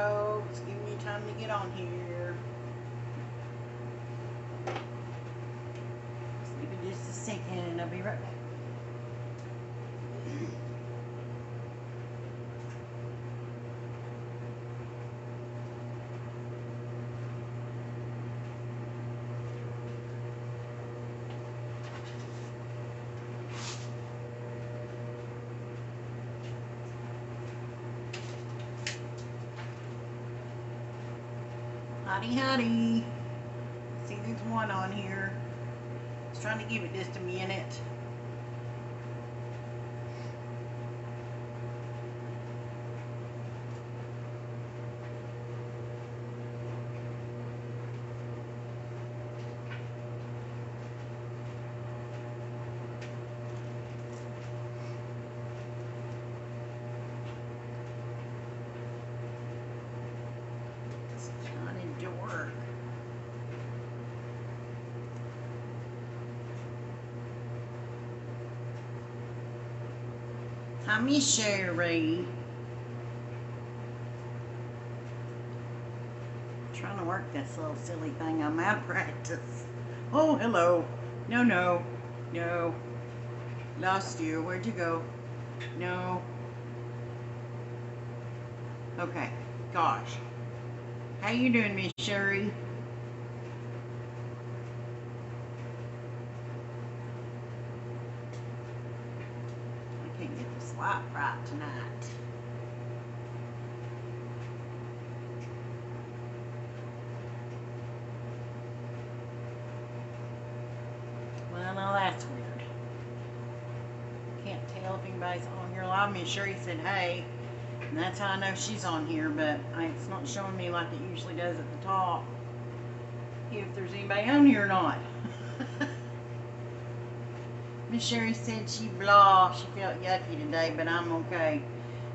folks. Give me time to get on here. Just give me just a second. I'll be right back. Howdy, howdy. See, there's one on here. I was trying to give it just a minute. Hi, Miss Sherry. Trying to work this little silly thing. I'm out of practice. Oh, hello. No, no, no. Lost you. Where'd you go? No. Okay. Gosh. How you doing, Miss Sherry? Can't get this light right tonight. Well, now that's weird. Can't tell if anybody's on here live. Miss Sherry said hey, and that's how I know she's on here, but it's not showing me like it usually does at the top if there's anybody on here or not. Miss Sherry said she blah. She felt yucky today, but I'm okay.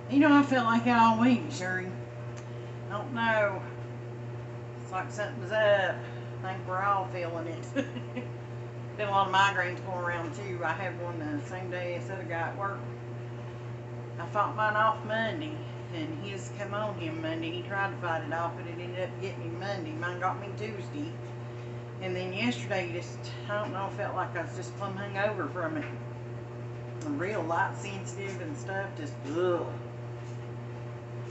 You know, I felt like that all week, Sherry. I don't know. It's like something's up. I think we're all feeling it. Been a lot of migraines going around too. I had one the same day as the other guy at work. I fought mine off Monday, and his come on him Monday. He tried to fight it off, but it ended up getting me Monday. Mine got me Tuesday. And then yesterday, just, I don't know, felt like I was just plumb hungover from it. I'm real light sensitive and stuff, just ugh.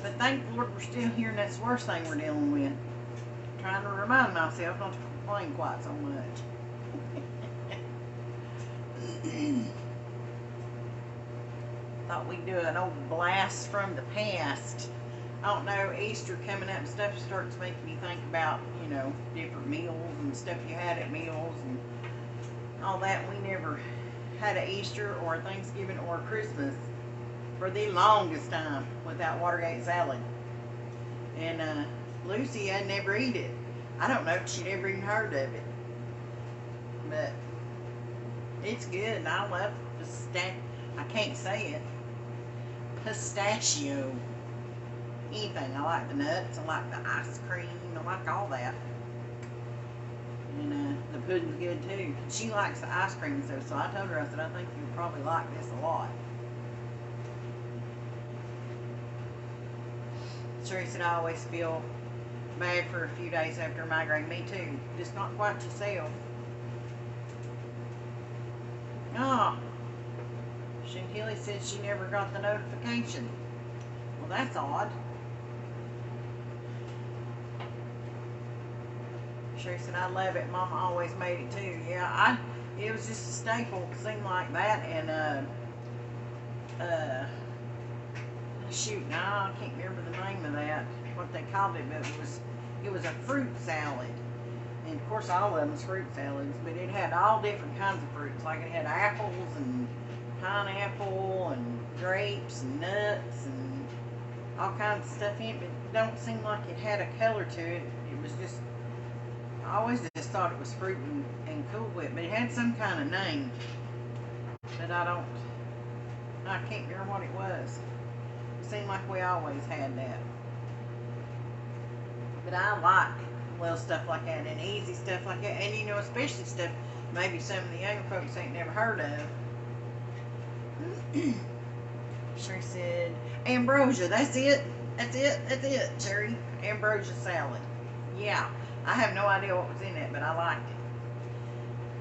But thank the Lord we're still here, and that's the worst thing we're dealing with. I'm trying to remind myself not to complain quite so much. Thought we'd do an old blast from the past. I don't know, Easter coming up and stuff starts making me think about, you know, different meals and stuff you had at meals and all that. We never had an Easter or a Thanksgiving or a Christmas for the longest time without Watergate salad. And Lucy had never eat it. I don't know if she'd ever even heard of it. But it's good, and I love I can't say it. Pistachio. Anything. I like the nuts, I like the ice cream, I like all that. And the pudding's good too. She likes the ice cream, so I told her, I said, I think you'll probably like this a lot. Sherry said, I always feel bad for a few days after a migraine. Me too. Just not quite yourself. Oh. Chantilly said she never got the notification. Well, that's odd. Sherry said, I love it. Mama always made it too. Yeah, it was just a staple. It seemed like that. And, shoot, now I can't remember the name of that, what they called it, but it was a fruit salad. And of course, all of them's fruit salads, but it had all different kinds of fruits. Like it had apples and pineapple and grapes and nuts and all kinds of stuff in it, but it don't seem like it had a color to it. It was just, I always just thought it was fruit and Cool Whip, but it had some kind of name, but I can't remember what it was. It seemed like we always had that. But I like little stuff like that and easy stuff like that, and you know, especially stuff maybe some of the younger folks ain't never heard of. Sherry said, ambrosia, that's it. That's it, Cherry. Ambrosia salad. Yeah, I have no idea what was in it, but I liked it.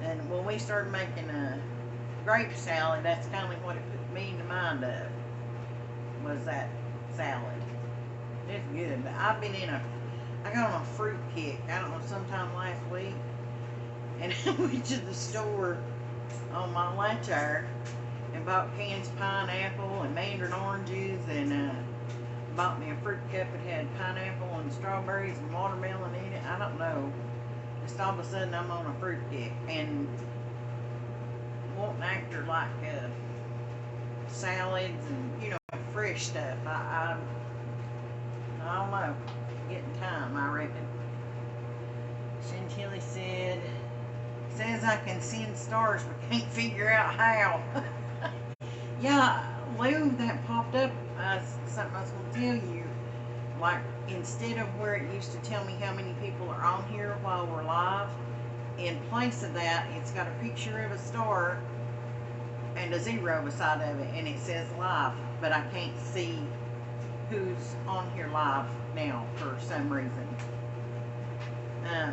And when we started making a grape salad, that's kind of what it put me in the mind of, was that salad. It's good, but I got on a fruit kick, I don't know, sometime last week, and I went to the store on my lunch hour and bought cans of pineapple and mandarin oranges and bought me a fruit cup that had pineapple and strawberries and watermelon in it. I don't know. Just all of a sudden I'm on a fruit kick and wanting after like salads and fresh stuff. I don't know. Getting time, I reckon. Chantilly says I can send stars but can't figure out how. Yeah, Lou, that popped up something I was going to tell you. Like, instead of where it used to tell me how many people are on here while we're live, in place of that, it's got a picture of a star and a 0 beside of it, and it says live, but I can't see who's on here live now for some reason. I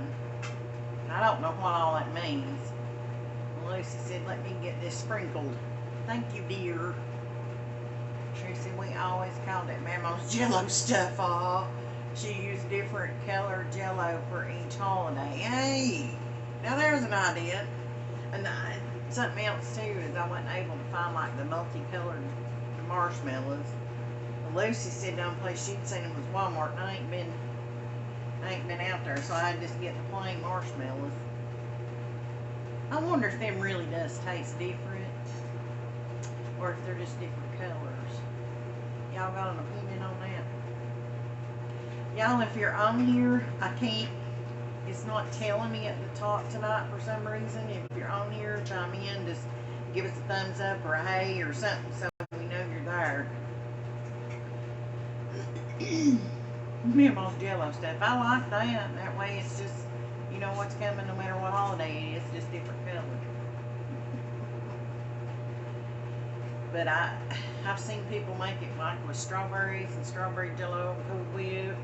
don't know what all that means. Lucy said, let me get this sprinkled. Thank you, dear. Tracy, we always called it Mama's Jello stuff. Aw, she used different colored Jello for each holiday. Hey, now there's an idea. And something else too is I wasn't able to find like the multicolored marshmallows. Lucy said the only place she'd seen them was Walmart, and I ain't been out there, so I just get the plain marshmallows. I wonder if them really does taste different, or if they're just different colors. Y'all got an opinion on that? Y'all, if you're on here, it's not telling me at the top tonight for some reason. If you're on here, chime in, just give us a thumbs up or a hey or something so we know you're there. Mama's Jello stuff. I like that. That way it's just, you know what's coming no matter what holiday it is, just different colors. But I've seen people make it like with strawberries and strawberry Jello and Cool Whip,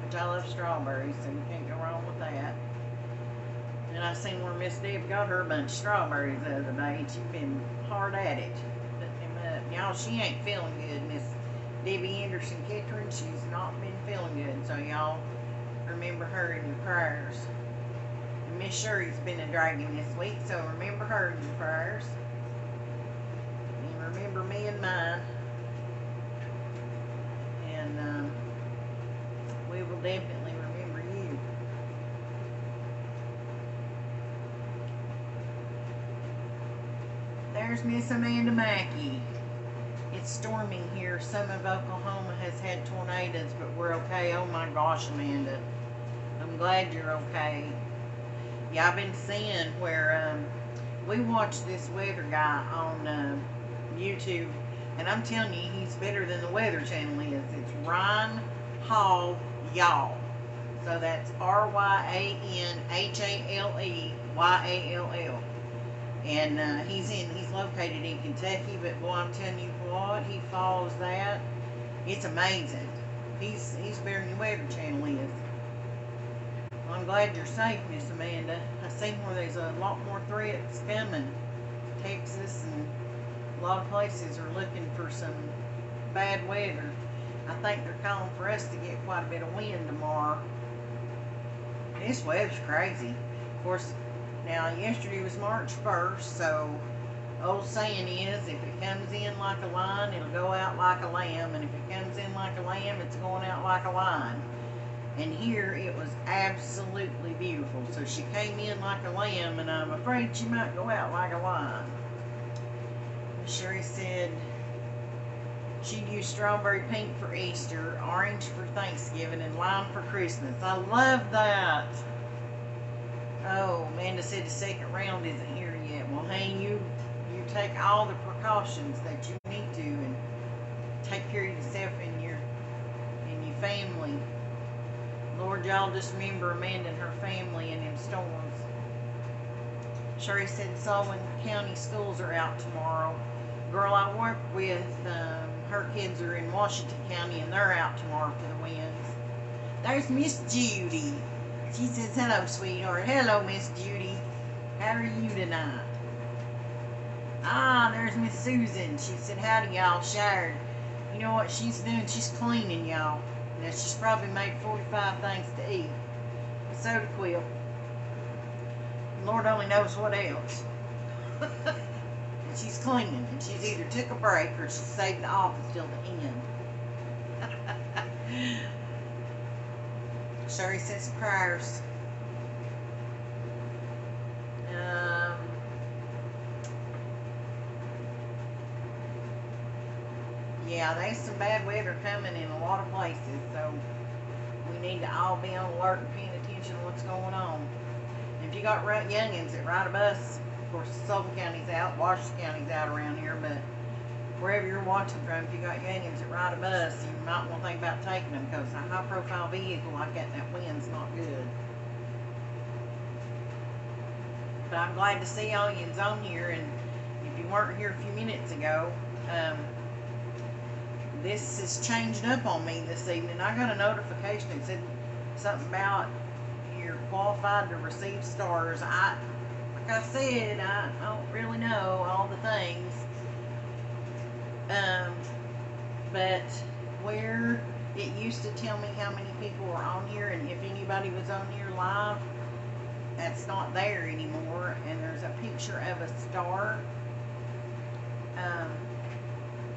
which I love strawberries, so you can't go wrong with that. And I seen where Miss Deb got her a bunch of strawberries the other day, and she's been hard at it, putting them up. Y'all, she ain't feeling good, Miss Debbie Anderson Kittredge. She's not been feeling good, so y'all remember her in your prayers. And Miss Sherry's been a dragon this week, so remember her in your prayers. And remember me and mine. And we will definitely remember you. There's Miss Amanda Mackey. It's storming here. Some of Oklahoma has had tornadoes, but we're okay. Oh my gosh, Amanda. I'm glad you're okay. Yeah, I've been seeing where we watched this weather guy on YouTube, and I'm telling you, he's better than the Weather Channel is. It's Ryan Hall Y'all. So that's RyanHaleyall. And he's located in Kentucky, but boy, I'm telling you what, he follows that. It's amazing. He's better than the Weather Channel is. Well, I'm glad you're safe, Miss Amanda. I seen where there's a lot more threats coming. Texas and a lot of places are looking for some bad weather. I think they're calling for us to get quite a bit of wind tomorrow. This weather's crazy. Of course, now yesterday was March 1st, so old saying is, if it comes in like a lion, it'll go out like a lamb, and if it comes in like a lamb, it's going out like a lion. And here it was absolutely beautiful. So she came in like a lamb, and I'm afraid she might go out like a lion. Sherry said she'd use strawberry pink for Easter, orange for Thanksgiving, and lime for Christmas. I love that. Oh, Amanda said the second round isn't here yet. Well, hey, you take all the precautions that you need to, and take care of yourself and your family. Lord, y'all just remember Amanda and her family in them storms. Sherry said Sullivan County schools are out tomorrow. Girl, I work with her kids are in Washington County and they're out tomorrow for the winds. There's Miss Judy. She says, hello, sweetheart. Hello, Miss Judy. How are you tonight? Ah, there's Miss Susan. She said, howdy, y'all. Showered. You know what she's doing? She's cleaning, y'all. Now, she's probably made 45 things to eat. A soda quilt. Lord only knows what else. And she's cleaning. And she's either took a break or she saved the office till the end. Sherry says prayers. Yeah, there's some bad weather coming in a lot of places, so we need to all be on alert and paying attention to what's going on. If you got youngins that ride a bus, of course, Sullivan County's out, Washington County's out around here, but wherever you're watching from, if you got youngins that ride a bus, you might want to think about taking them, because a high-profile vehicle like that wind's not good. But I'm glad to see all yous on here, and if you weren't here a few minutes ago, this has changed up on me this evening. I got a notification that said something about you're qualified to receive stars. Like I said, I don't really know all the things. But where it used to tell me how many people were on here and if anybody was on here live, that's not there anymore. And there's a picture of a star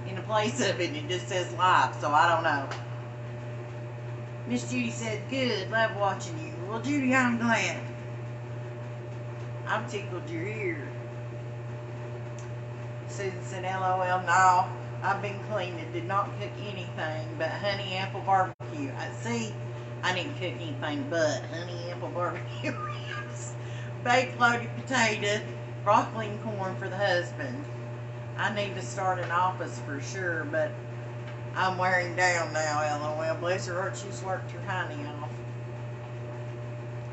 in a place of it. It just says live, so I don't know. Miss Judy said, good, love watching you. Well, Judy, I'm glad. I'm tickled you're here. Susan said, LOL, no, I've been cleaning, did not cook anything but honey apple barbecue. See, I didn't cook anything but honey apple barbecue ribs, baked loaded potato, broccoli and corn for the husband. I need to start an office for sure, but I'm wearing down now, LOL. Bless her heart, she's worked her honey off.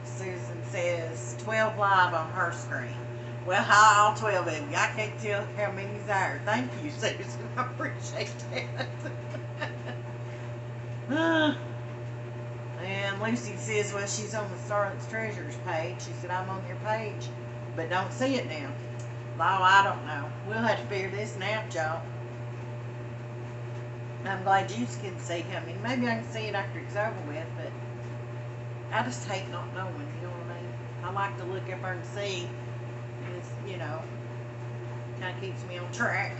Susan says, 12 live on her screen. Well, hi, all 12 of you. I can't tell how many's there. Thank you, Susan. I appreciate that. And Lucy says, well, she's on the Starlet's Treasures page. She said, I'm on your page, but don't see it now. Oh, I don't know. We'll have to figure this out, y'all. I'm glad you can see coming. Maybe I can see it after it's over with, but I just hate not knowing, you know what I mean? I like to look up there and see. It's, you know, kind of keeps me on track.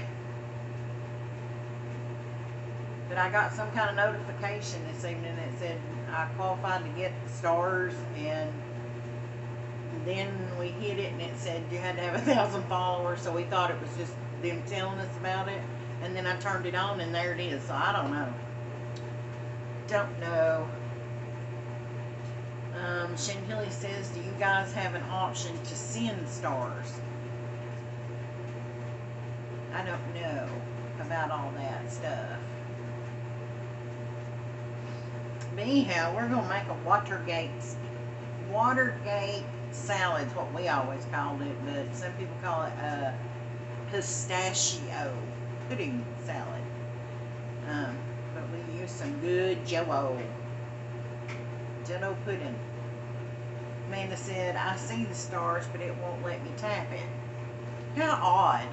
But I got some kind of notification this evening that said I qualified to get the stars, and then we hit it and it said you had to have 1,000 followers, so we thought it was just them telling us about it. And then I turned it on and there it is, so I don't know. Don't know. Chantilly says, do you guys have an option to send stars? I don't know about all that stuff. But anyhow, we're going to make a Watergate salad, what we always called it, but some people call it a pistachio pudding salad. But we use some good jello pudding. Amanda said, I see the stars, but it won't let me tap it. How odd.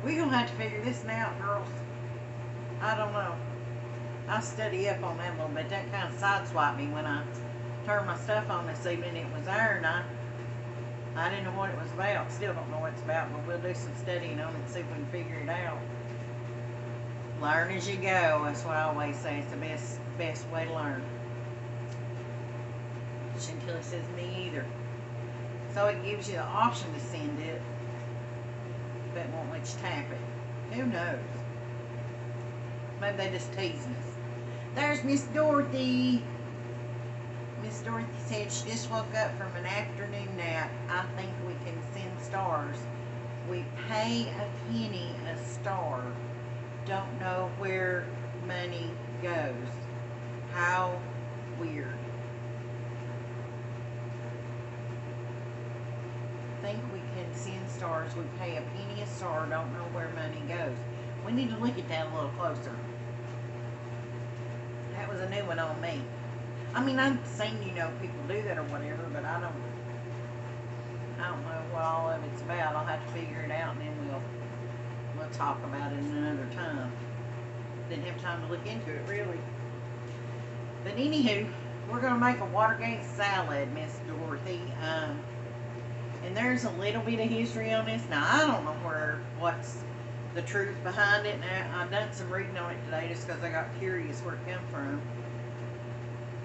We're going to have to figure this out, girls. I don't know. I'll study up on that a little bit. That kind of sideswiped me when I turned my stuff on this evening. It was there, and I didn't know what it was about. Still don't know what it's about, but we'll do some studying on it and see if we can figure it out. Learn as you go. That's what I always say. It's the best way to learn. Chantilly says, me either. So it gives you the option to send it, but it won't let you tap it. Who knows? Maybe they just teasing us. There's Miss Dorothy. Miss Dorothy said she just woke up from an afternoon nap. I think we can send stars. We pay a penny a star. Don't know where money goes. How weird. think we can send stars. We pay a penny a star, don't know where money goes. We need to look at that a little closer. That was a new one on me. I mean, I've seen, people do that or whatever, but I don't know what all of it's about. I'll have to figure it out, and then we'll talk about it another time. Didn't have time to look into it, really. But anywho, we're going to make a Watergate salad, Miss Dorothy. And there's a little bit of history on this. Now, I don't know what's the truth behind it. Now, I've done some reading on it today just because I got curious where it came from.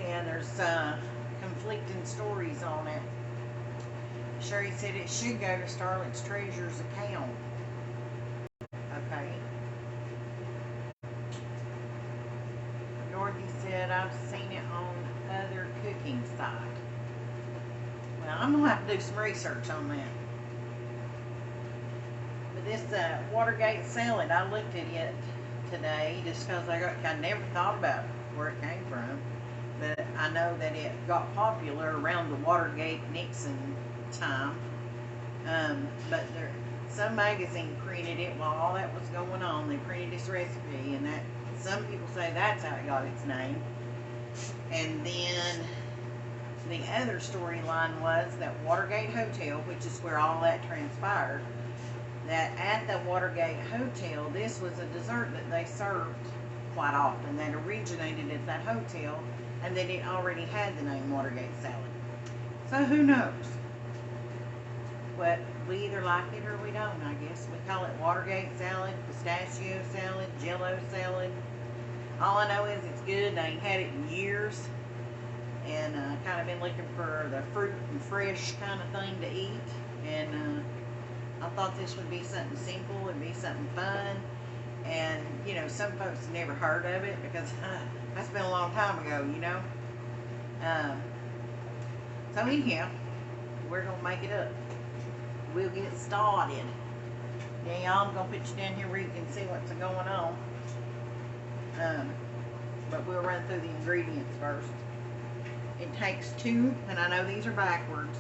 And there's conflicting stories on it. Sherry said it should go to Starlet's Treasures account. Okay. Dorothy said, I've seen it on other cooking sites. Well, I'm going to have to do some research on that. But this Watergate salad, I looked at it today just because I never thought about where it came from. But I know that it got popular around the Watergate-Nixon time. But some magazine printed it while all that was going on. They printed this recipe, and that some people say that's how it got its name. And then the other storyline was that Watergate Hotel, which is where all that transpired, that at the Watergate Hotel, this was a dessert that they served quite often that originated at that hotel, and that it already had the name Watergate Salad. So who knows? But we either like it or we don't, I guess. We call it Watergate Salad, pistachio salad, jello salad. All I know is it's good. I ain't had it in years. And kind of been looking for the fruit and fresh kind of thing to eat. And I thought this would be something simple. It'd be something fun. And, some folks never heard of it because that's been a long time ago, So anyhow, we're going to make it up. We'll get started. Yeah, y'all, I'm going to put you down here where you can see what's going on. But we'll run through the ingredients first. It takes 2, and I know these are backwards,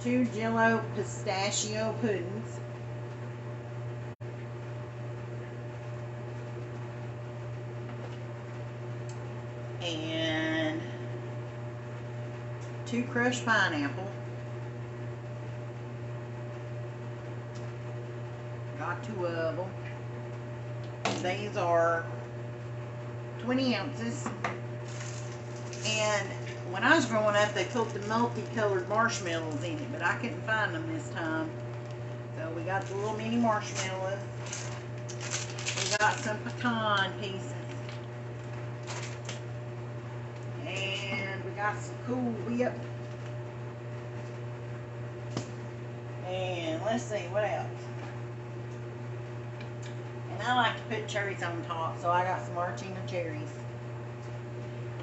2 Jello pistachio puddings, and 2 crushed pineapple. Got 2 of them. These are 20 ounces. And when I was growing up, they put the multicolored marshmallows in it, but I couldn't find them this time. So we got the little mini marshmallows. We got some pecan pieces. And we got some Cool Whip. And let's see, what else? And I like to put cherries on top, so I got some maraschino cherries.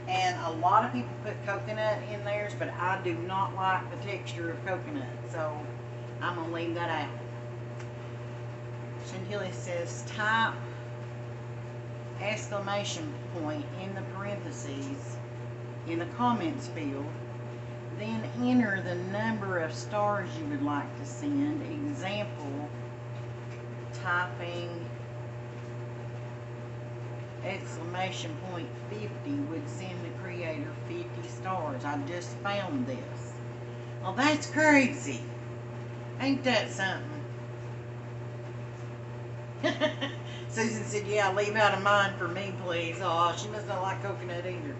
And a lot of people put coconut in theirs, but I do not like the texture of coconut, so I'm going to leave that out. Chantilly says, type exclamation point in the parentheses in the comments field, then enter the number of stars you would like to send. Example, typing exclamation point 50 would send the creator 50 stars. I just found this. Well, that's crazy. Ain't that something? Susan said, yeah, leave out of mine for me, please. Oh, she must not like coconut either.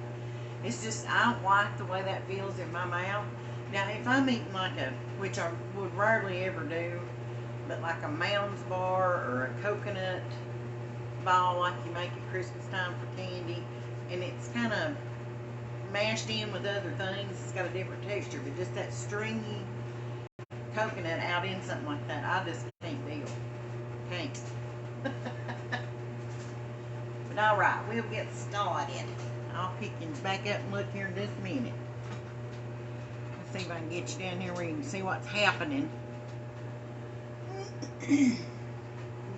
It's just, I don't like the way that feels in my mouth. Now, if I'm eating like which I would rarely ever do, but like a Mounds bar or a coconut ball like you make at Christmas time for candy, and it's kind of mashed in with other things, it's got a different texture, but just that stringy coconut out in something like that, I just can't deal. Can't. But alright, we'll get started. I'll pick you back up and look here in just a minute. Let's see if I can get you down here where you can see what's happening. You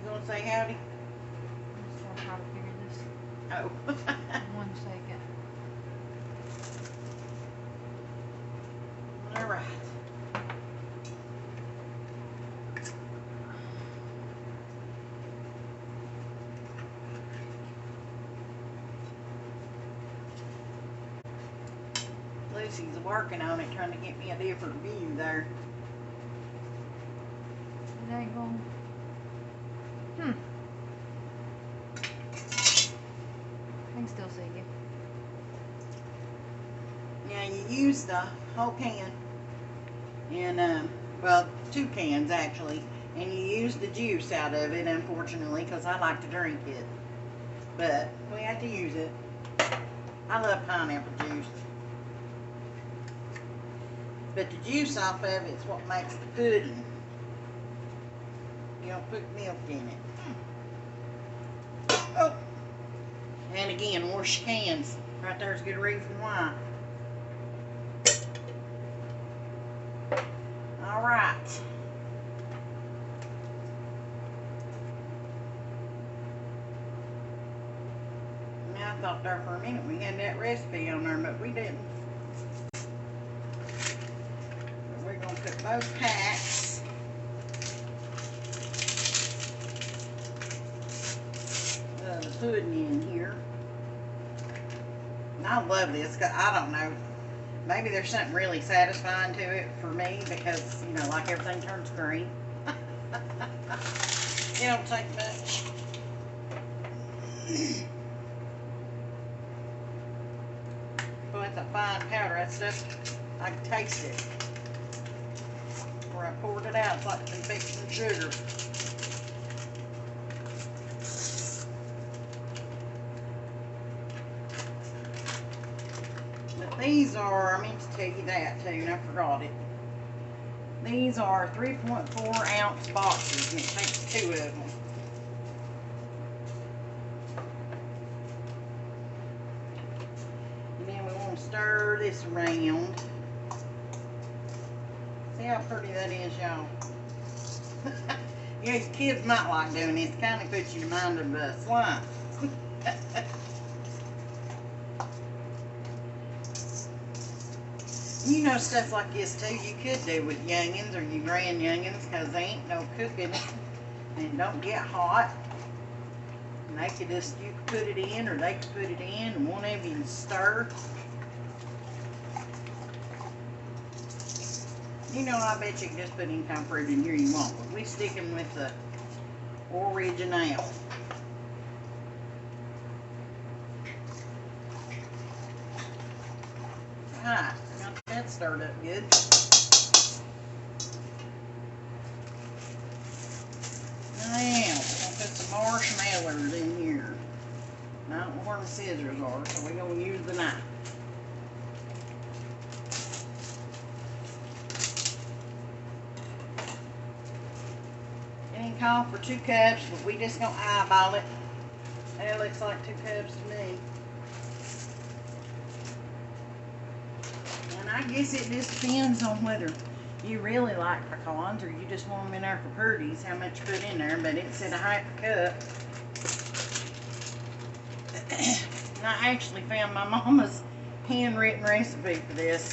gonna say howdy? How to figure this. Oh. 1 second. All right. Lucy's working on it, trying to get me a different view there. It ain't going. I can still see you. Yeah, you use the whole can. And, well, 2 cans actually. And you use the juice out of it, unfortunately, because I like to drink it. But we have to use it. I love pineapple juice. But the juice off of it's what makes the pudding. You don't put milk in it. Oh! And again, wash your cans. Right there's a good reason why. Alright. Now I thought there for a minute we had that recipe on there, but we didn't. But we're going to put both packs of the pudding in here. And I love this. I don't know. Maybe there's something really satisfying to it for me because, you know, like everything turns green. It don't take much. Boy, it's a fine powder. That stuff, I can taste it. Where I poured it out, it's like some fixing sugar. But these are, I meant to tell you that too, and I forgot it. These are 3.4 ounce boxes, and it takes 2 of them. And then we want to stir this around. See how pretty that is, y'all? Yeah, kids might like doing this. It kind of puts you in mind of slime. You know, stuff like this too, you could do with youngins or your grand youngins, because they ain't no cooking and it don't get hot. And they could just, you could put it in or they could put it in and one of you can stir. You know, I bet you can just put any kind of fruit in here you want, but we sticking with the original. Alright, got that stirred up good. Now, we're going to put some marshmallows in here. I don't know where the scissors are, so we're going to use the knife. It ain't called for 2 cups, but we just going to eyeball it. That looks like 2 cups to me. And I guess it just depends on whether you really like pecans or you just want them in there for purdies, how much you put in there, but it said a half a cup. And I actually found my mama's handwritten recipe for this,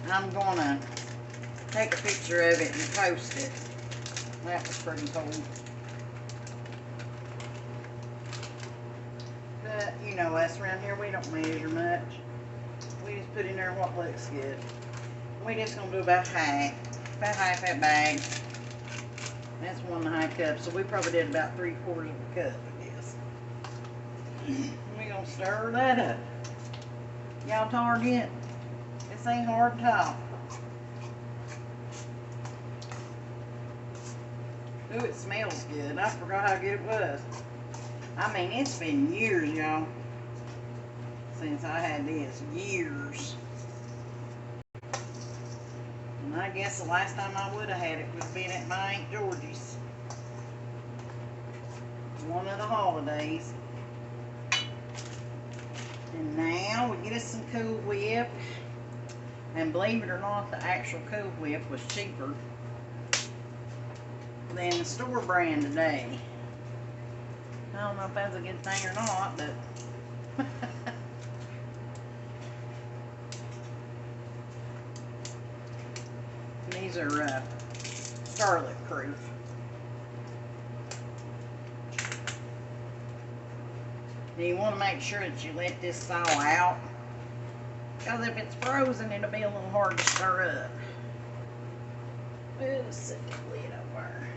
and I'm going to take a picture of it and post it. That was pretty cool. But, you know us around here, we don't measure much. We just put in there what looks good. We just going to do about half that bag. That's 1.5 cups, so we probably did about 3/4 of a cup of this. We're going to stir that up. Y'all tired yet? This ain't hard to talk. Ooh, it smells good. I forgot how good it was. I mean, it's been years, y'all, since I had this. Years. And I guess the last time I would have had it would have been at my Aunt Georgie's. One of the holidays. And now we get us some Cool Whip. And believe it or not, the actual Cool Whip was cheaper than the store brand today. I don't know if that's a good thing or not, but these are scarlet proof. Now you want to make sure that you let this thaw out Because if it's frozen, it'll be a little hard to stir up. Let's set the lid over.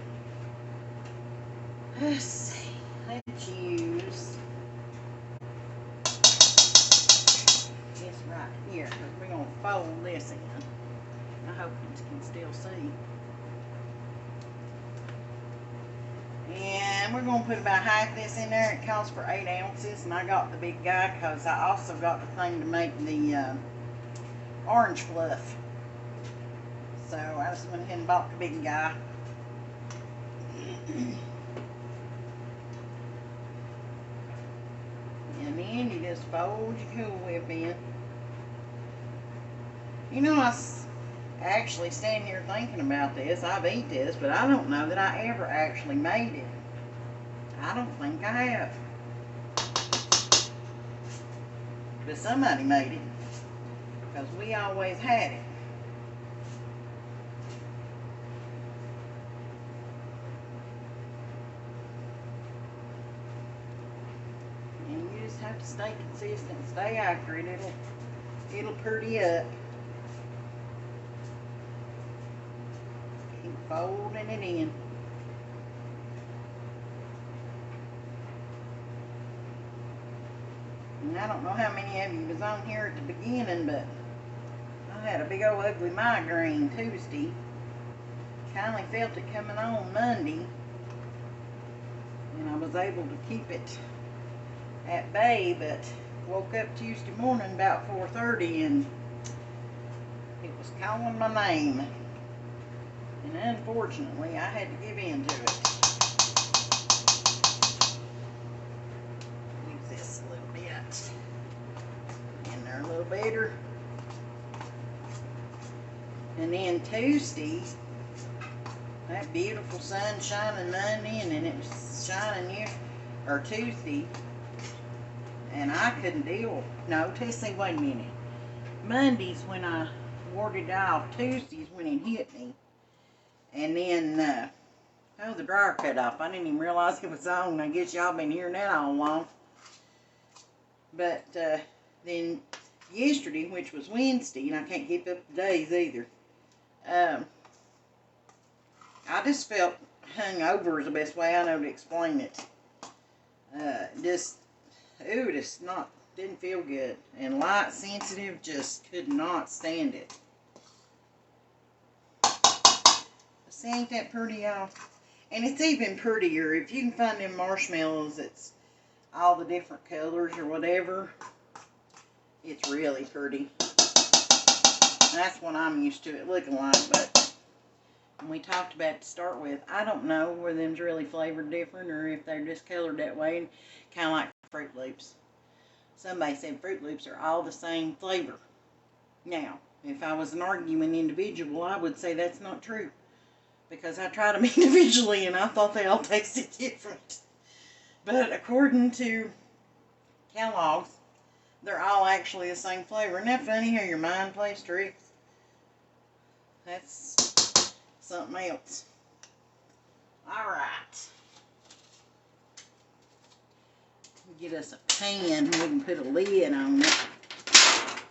Let's see. Let's use this right here, because we're going to fold this in. I hope you can still see. And we're going to put about half this in there. It calls for 8 ounces, and I got the big guy because I also got the thing to make the orange fluff. So I just went ahead and bought the big guy. And then you just fold your Cool Whip in. You know, I actually stand here thinking about this. I've eaten this, but I don't know that I ever actually made it. I don't think I have. But somebody made it, because we always had it. And you just have to stay consistent, stay accurate. It'll pretty up. Keep folding it in. And I don't know how many of you was on here at the beginning, but I had a big old ugly migraine Tuesday. Kindly felt it coming on Monday. And I was able to keep it at bay, but woke up Tuesday morning about 4:30 and it was calling my name. And unfortunately, I had to give in to it. Use this a little bit. In there a little better. And then Tuesday, that beautiful sun shining Monday, and then it was shining here, or Tuesday, and I couldn't deal. No, Tuesday, wait a minute. Monday's when I warded off. Tuesday's when it hit me. And then, oh, the dryer cut off. I didn't even realize it was on. I guess y'all been hearing that all along. But then yesterday, which was Wednesday, and I can't keep up the days either, I just felt hungover is the best way I know to explain it. Didn't feel good. And light sensitive, just could not stand it. See, ain't that pretty, y'all? And it's even prettier. If you can find them marshmallows that's all the different colors or whatever, it's really pretty. That's what I'm used to it looking like, but when we talked about it to start with, I don't know whether them's really flavored different or if they're just colored that way, kind of like Fruit Loops. Somebody said Fruit Loops are all the same flavor. Now, if I was an arguing individual, I would say that's not true, because I tried them individually and I thought they all tasted different. But according to Kellogg's, they're all actually the same flavor. Isn't that funny how your mind plays tricks? That's something else. Alright. Get us a pan. We can put a lid on it.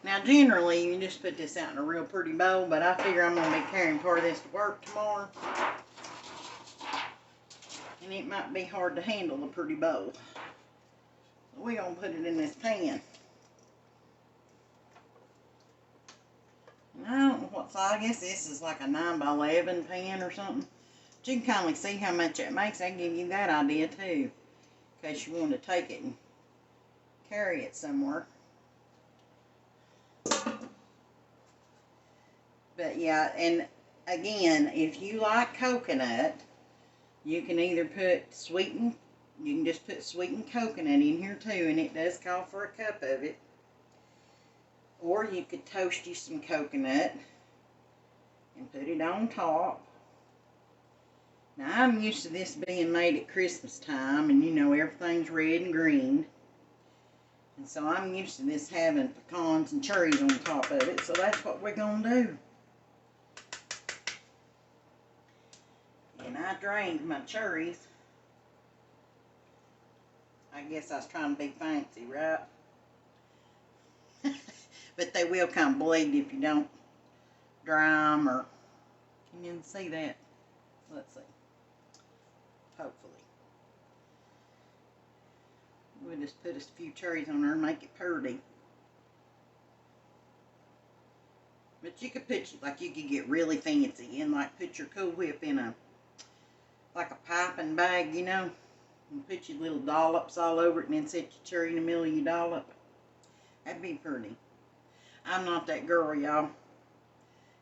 Now, generally, you just put this out in a real pretty bowl, but I figure I'm going to be carrying part of this to work tomorrow. And it might be hard to handle a pretty bowl. So we're going to put it in this pan. And I don't know what size. I guess this is like a 9x11 pan or something. But you can kind of see how much it makes. I can give you that idea too, in case you want to take it and carry it somewhere. But yeah, and again, if you like coconut, you can either put you can just put sweetened coconut in here too, and it does call for a cup of it. Or you could toast you some coconut and put it on top. Now, I'm used to this being made at Christmas time, and you know, everything's red and green. And so I'm used to this having pecans and cherries on top of it, so that's what we're going to do. And I drained my cherries. I guess I was trying to be fancy, right? But they will kind of bleed if you don't dry them, or can you see that? Let's see. Hopefully. We'll just put a few cherries on there and make it pretty. But you could put, like, you could get really fancy and, like, put your Cool Whip in a, like a piping bag, you know, and put your little dollops all over it and then set your cherry in the middle of your dollop. That'd be pretty. I'm not that girl, y'all.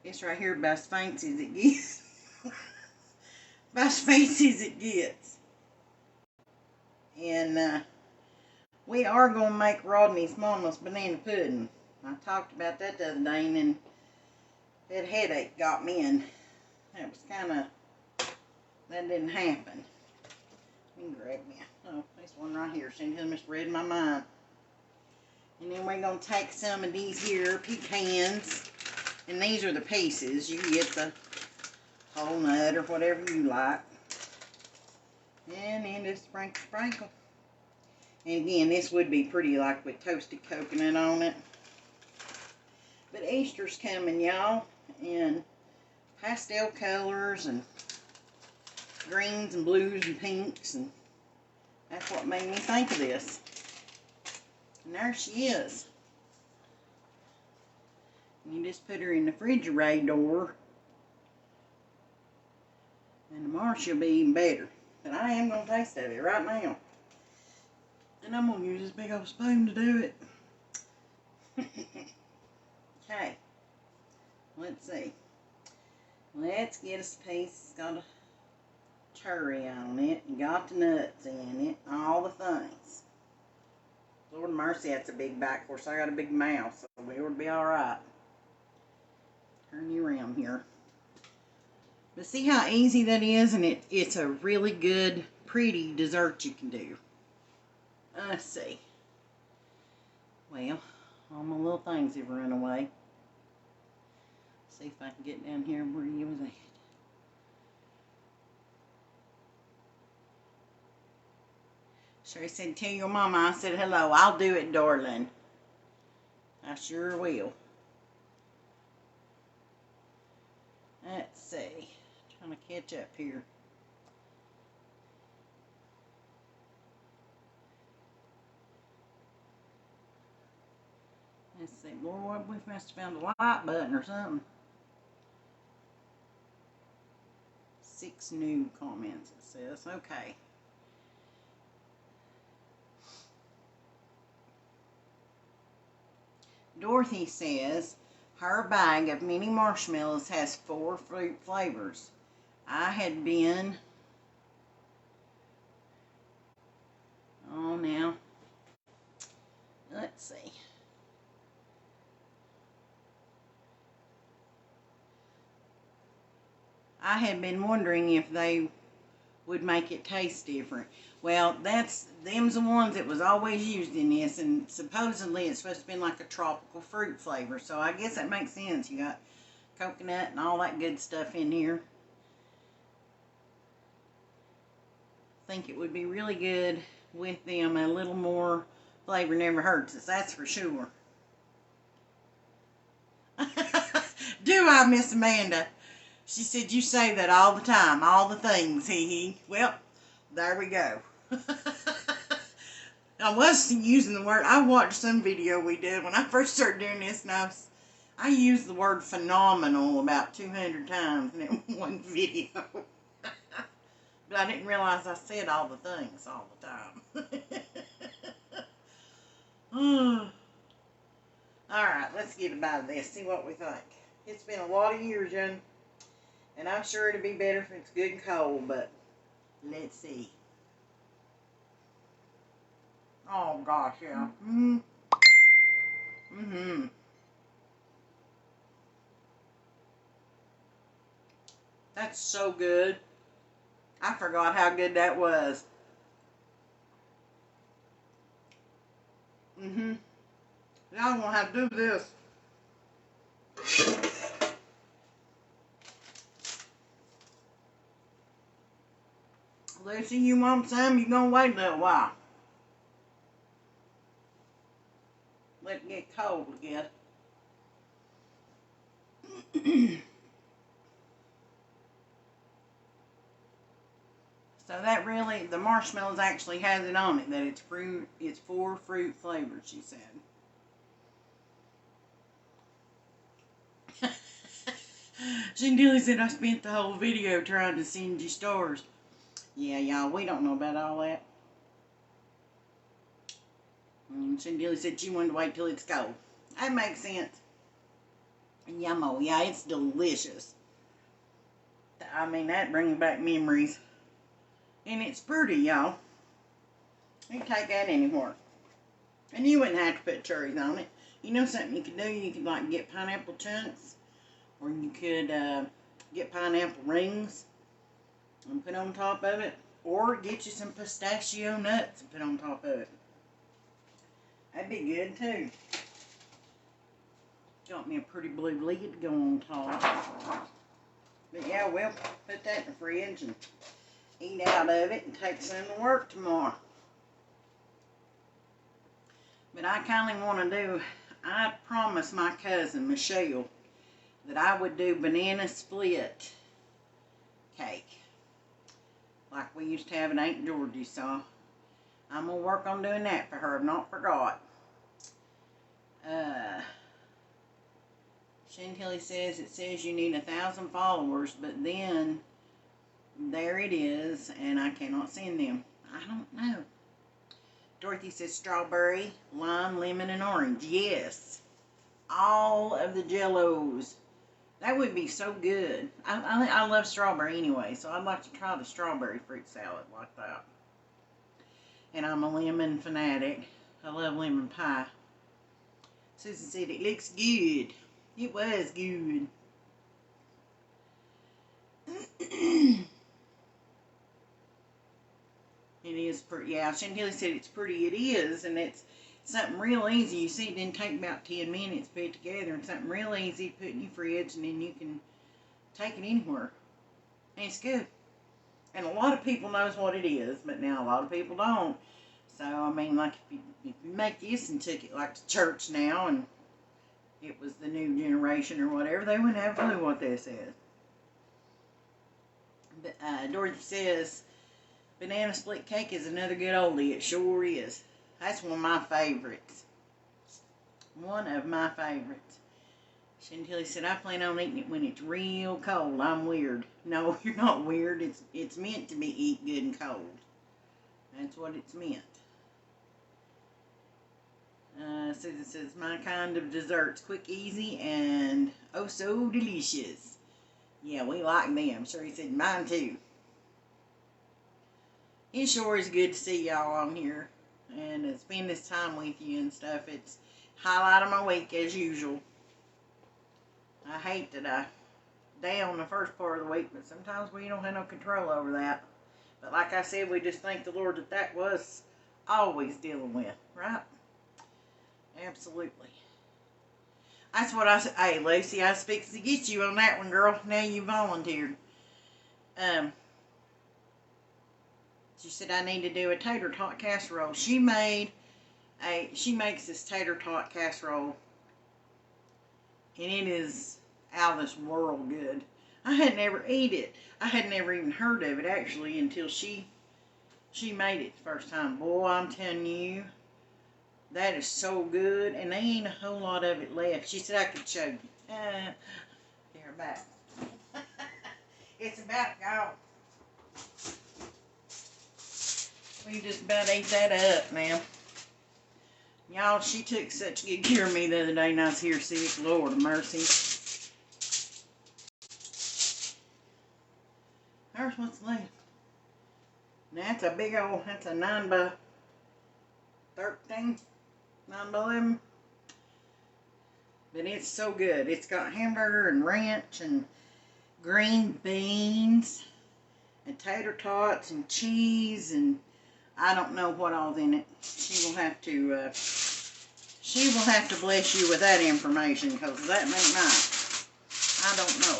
It's right here about as fancy as it gets. About as fancy as it gets. And we are going to make Rodney's mama's banana pudding. I talked about that the other day, and then that headache got me, and that was kind of, that didn't happen. You can grab me. Oh, this one right here. See, he must read my mind. And then we're going to take some of these here pecans, and these are the pieces. You can get the whole nut or whatever you like. And then just sprinkle, sprinkle. And again, this would be pretty, like with toasted coconut on it. But Easter's coming, y'all, and pastel colors and greens and blues and pinks, and that's what made me think of this. And there she is. And you just put her in the refrigerator, and tomorrow she'll be even better. But I am going to taste of it right now. And I'm going to use this big old spoon to do it. Okay. Let's see. Let's get us a piece. It's got a cherry on it. And got the nuts in it. All the things. Lord mercy, that's a big bite. Of course, I got a big mouth, so we ought to be alright. Turn you around here. But see how easy that is? And it's a really good, pretty dessert you can do. Let's see. Well, all my little things have run away. See if I can get down here where you was at. Sherry said, tell your mama I said hello. I'll do it, darling. I sure will. Let's see. Trying to catch up here. Let's see. Lord, we must have found a like button or something. 6 new comments, it says. Okay. Dorothy says her bag of mini marshmallows has 4 fruit flavors. I had been, oh now, let's see. I had been wondering if they would make it taste different. Well, them's the ones that was always used in this, and supposedly it's supposed to be like a tropical fruit flavor, so I guess that makes sense. You got coconut and all that good stuff in here. I think it would be really good with them. A little more flavor never hurts us, that's for sure. Do I, Miss Amanda? She said, you say that all the time, all the things, hee. Well, there we go. I was using the word, I watched some video we did when I first started doing this, and I used the word phenomenal about 200 times in that one video. But I didn't realize I said all the things all the time. Alright, let's get a bite of this, see what we think. It's been a lot of years, young. And I'm sure it'll be better if it's good and cold, but let's see. Oh gosh, yeah. That's so good. I forgot how good that was. Y'all gonna have to do this. Lucy, you want some? You gonna wait a little while. Let it get cold again. So that really, the marshmallows actually has it on it, that it's fruit, it's 4 fruit flavors, she said. Shandilly said I spent the whole video trying to send you stars. Yeah, y'all, we don't know about all that. Shandilly said she wanted to wait till it's cold. That makes sense. Yummo, yeah, it's delicious. I mean, that brings back memories. And it's pretty, y'all. You can take that anywhere. And you wouldn't have to put cherries on it. You know something you could do? You could, like, get pineapple chunks. Or you could get pineapple rings and put on top of it. Or get you some pistachio nuts and put on top of it. That'd be good, too. Got me a pretty blue lid to go on top. But yeah, we'll put that in the fridge and eat out of it and take some to work tomorrow. But I kind of want to do, I promised my cousin, Michelle, that I would do banana split cake. Like we used to have in Aunt Georgie's, so I'm going to work on doing that for her. I've not forgot. Chantilly says it says you need 1,000 followers, but then there it is, and I cannot send them. I don't know. Dorothy says strawberry, lime, lemon, and orange. Yes. All of the Jell-Os. That would be so good. I love strawberry anyway, so I'd like to try the strawberry fruit salad like that. And I'm a lemon fanatic. I love lemon pie. Susan said it looks good. It was good. It is pretty. Yeah, Chantilly said it's pretty. It is, and it's something real easy. You see, it didn't take about 10 minutes to put it together, and something real easy to put in your fridge, and then you can take it anywhere. And it's good. And a lot of people knows what it is, but now a lot of people don't. So, I mean, like, if you make this and took it, like, to church now, and it was the new generation or whatever, they wouldn't have a clue what this is. But, Dorothy says, banana split cake is another good oldie. It sure is. That's one of my favorites. One of my favorites. Chantilly said, I plan on eating it when it's real cold. I'm weird. No, you're not weird. It's meant to be eat good and cold. That's what it's meant. Susan says, my kind of desserts. Quick, easy, and oh so delicious. Yeah, we like them. Sure, he said, mine too. It sure is good to see y'all on here and spend this time with you and stuff. It's highlight of my week as usual. I hate that I down the first part of the week, but sometimes we don't have no control over that. But like I said, we just thank the Lord that was always dealing with, right? Absolutely. That's what I said. Hey, Lucy, I was fixing to get you on that one, girl. Now you volunteered. She said I need to do a tater tot casserole. She makes this tater tot casserole, and it is out of this world good. I had never eat it. I had never even heard of it actually until she made it the first time. Boy, I'm telling you, that is so good, and there ain't a whole lot of it left. She said I could show you. They're back. It's about gone. We just about ate that up now. Y'all, she took such good care of me the other day and I was here sick. Lord of mercy. There's what's left. That's a big old, that's a 9 by 13, 9 by 11. But it's so good. It's got hamburger and ranch and green beans and tater tots and cheese and I don't know what all's in it. She will have to bless you with that information because that ain't mine. I don't know.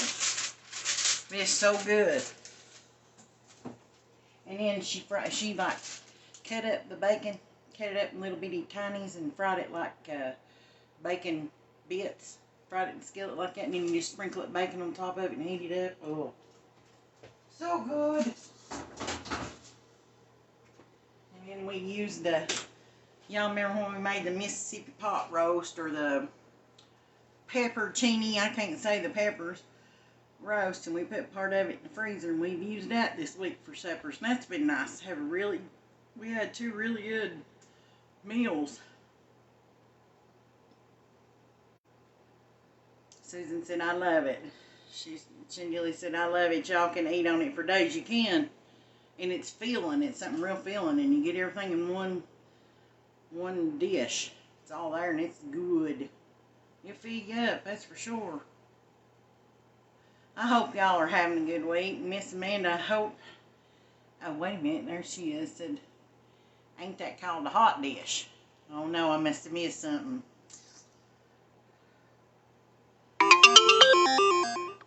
It's so good. And then she like cut up the bacon, cut it up in little bitty tinies and fried it like bacon bits. fried it in the skillet like that, and then you just sprinkle it bacon on top of it and heat it up. Oh, so good. And then we used y'all remember when we made the Mississippi pot roast or the pepperoncini, I can't say the peppers, roast, and we put part of it in the freezer, and we've used that this week for suppers, and that's been nice to have we had 2 really good meals. Susan said, I love it. Shinjili said, I love it. Y'all can eat on it for days. You can. And it's filling. It's something real filling. And you get everything in one dish. It's all there and it's good. It'll feed you up, that's for sure. I hope y'all are having a good week. Miss Amanda, I hope. Oh, wait a minute. There she is. Said, ain't that called a hot dish? Oh, no, I must have missed something.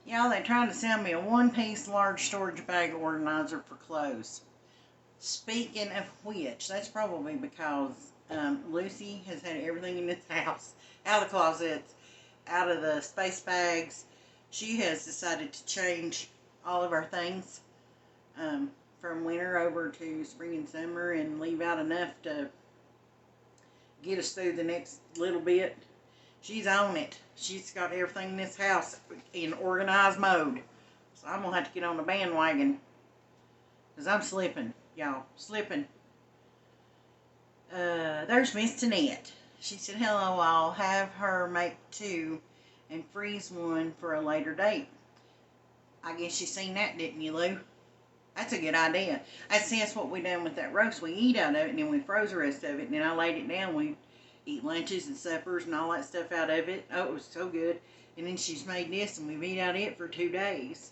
Y'all, they're trying to sell me a 1-piece large storage bag organizer for clothes. Speaking of which, that's probably because Lucy has had everything in this house, out of the closets, out of the space bags. She has decided to change all of our things from winter over to spring and summer and leave out enough to get us through the next little bit. She's on it. She's got everything in this house in organized mode. So I'm going to have to get on the bandwagon. Because I'm slipping, y'all. Slipping. There's Miss Tanette. She said, hello, I'll have her make 2 and freeze 1 for a later date. I guess you seen that, didn't you, Lou? That's a good idea. That's what we done with that roast. We eat out of it, and then we froze the rest of it, and then I laid it down. We eat lunches and suppers and all that stuff out of it. Oh, it was so good. And then she's made this, and we've eat out of it for 2 days.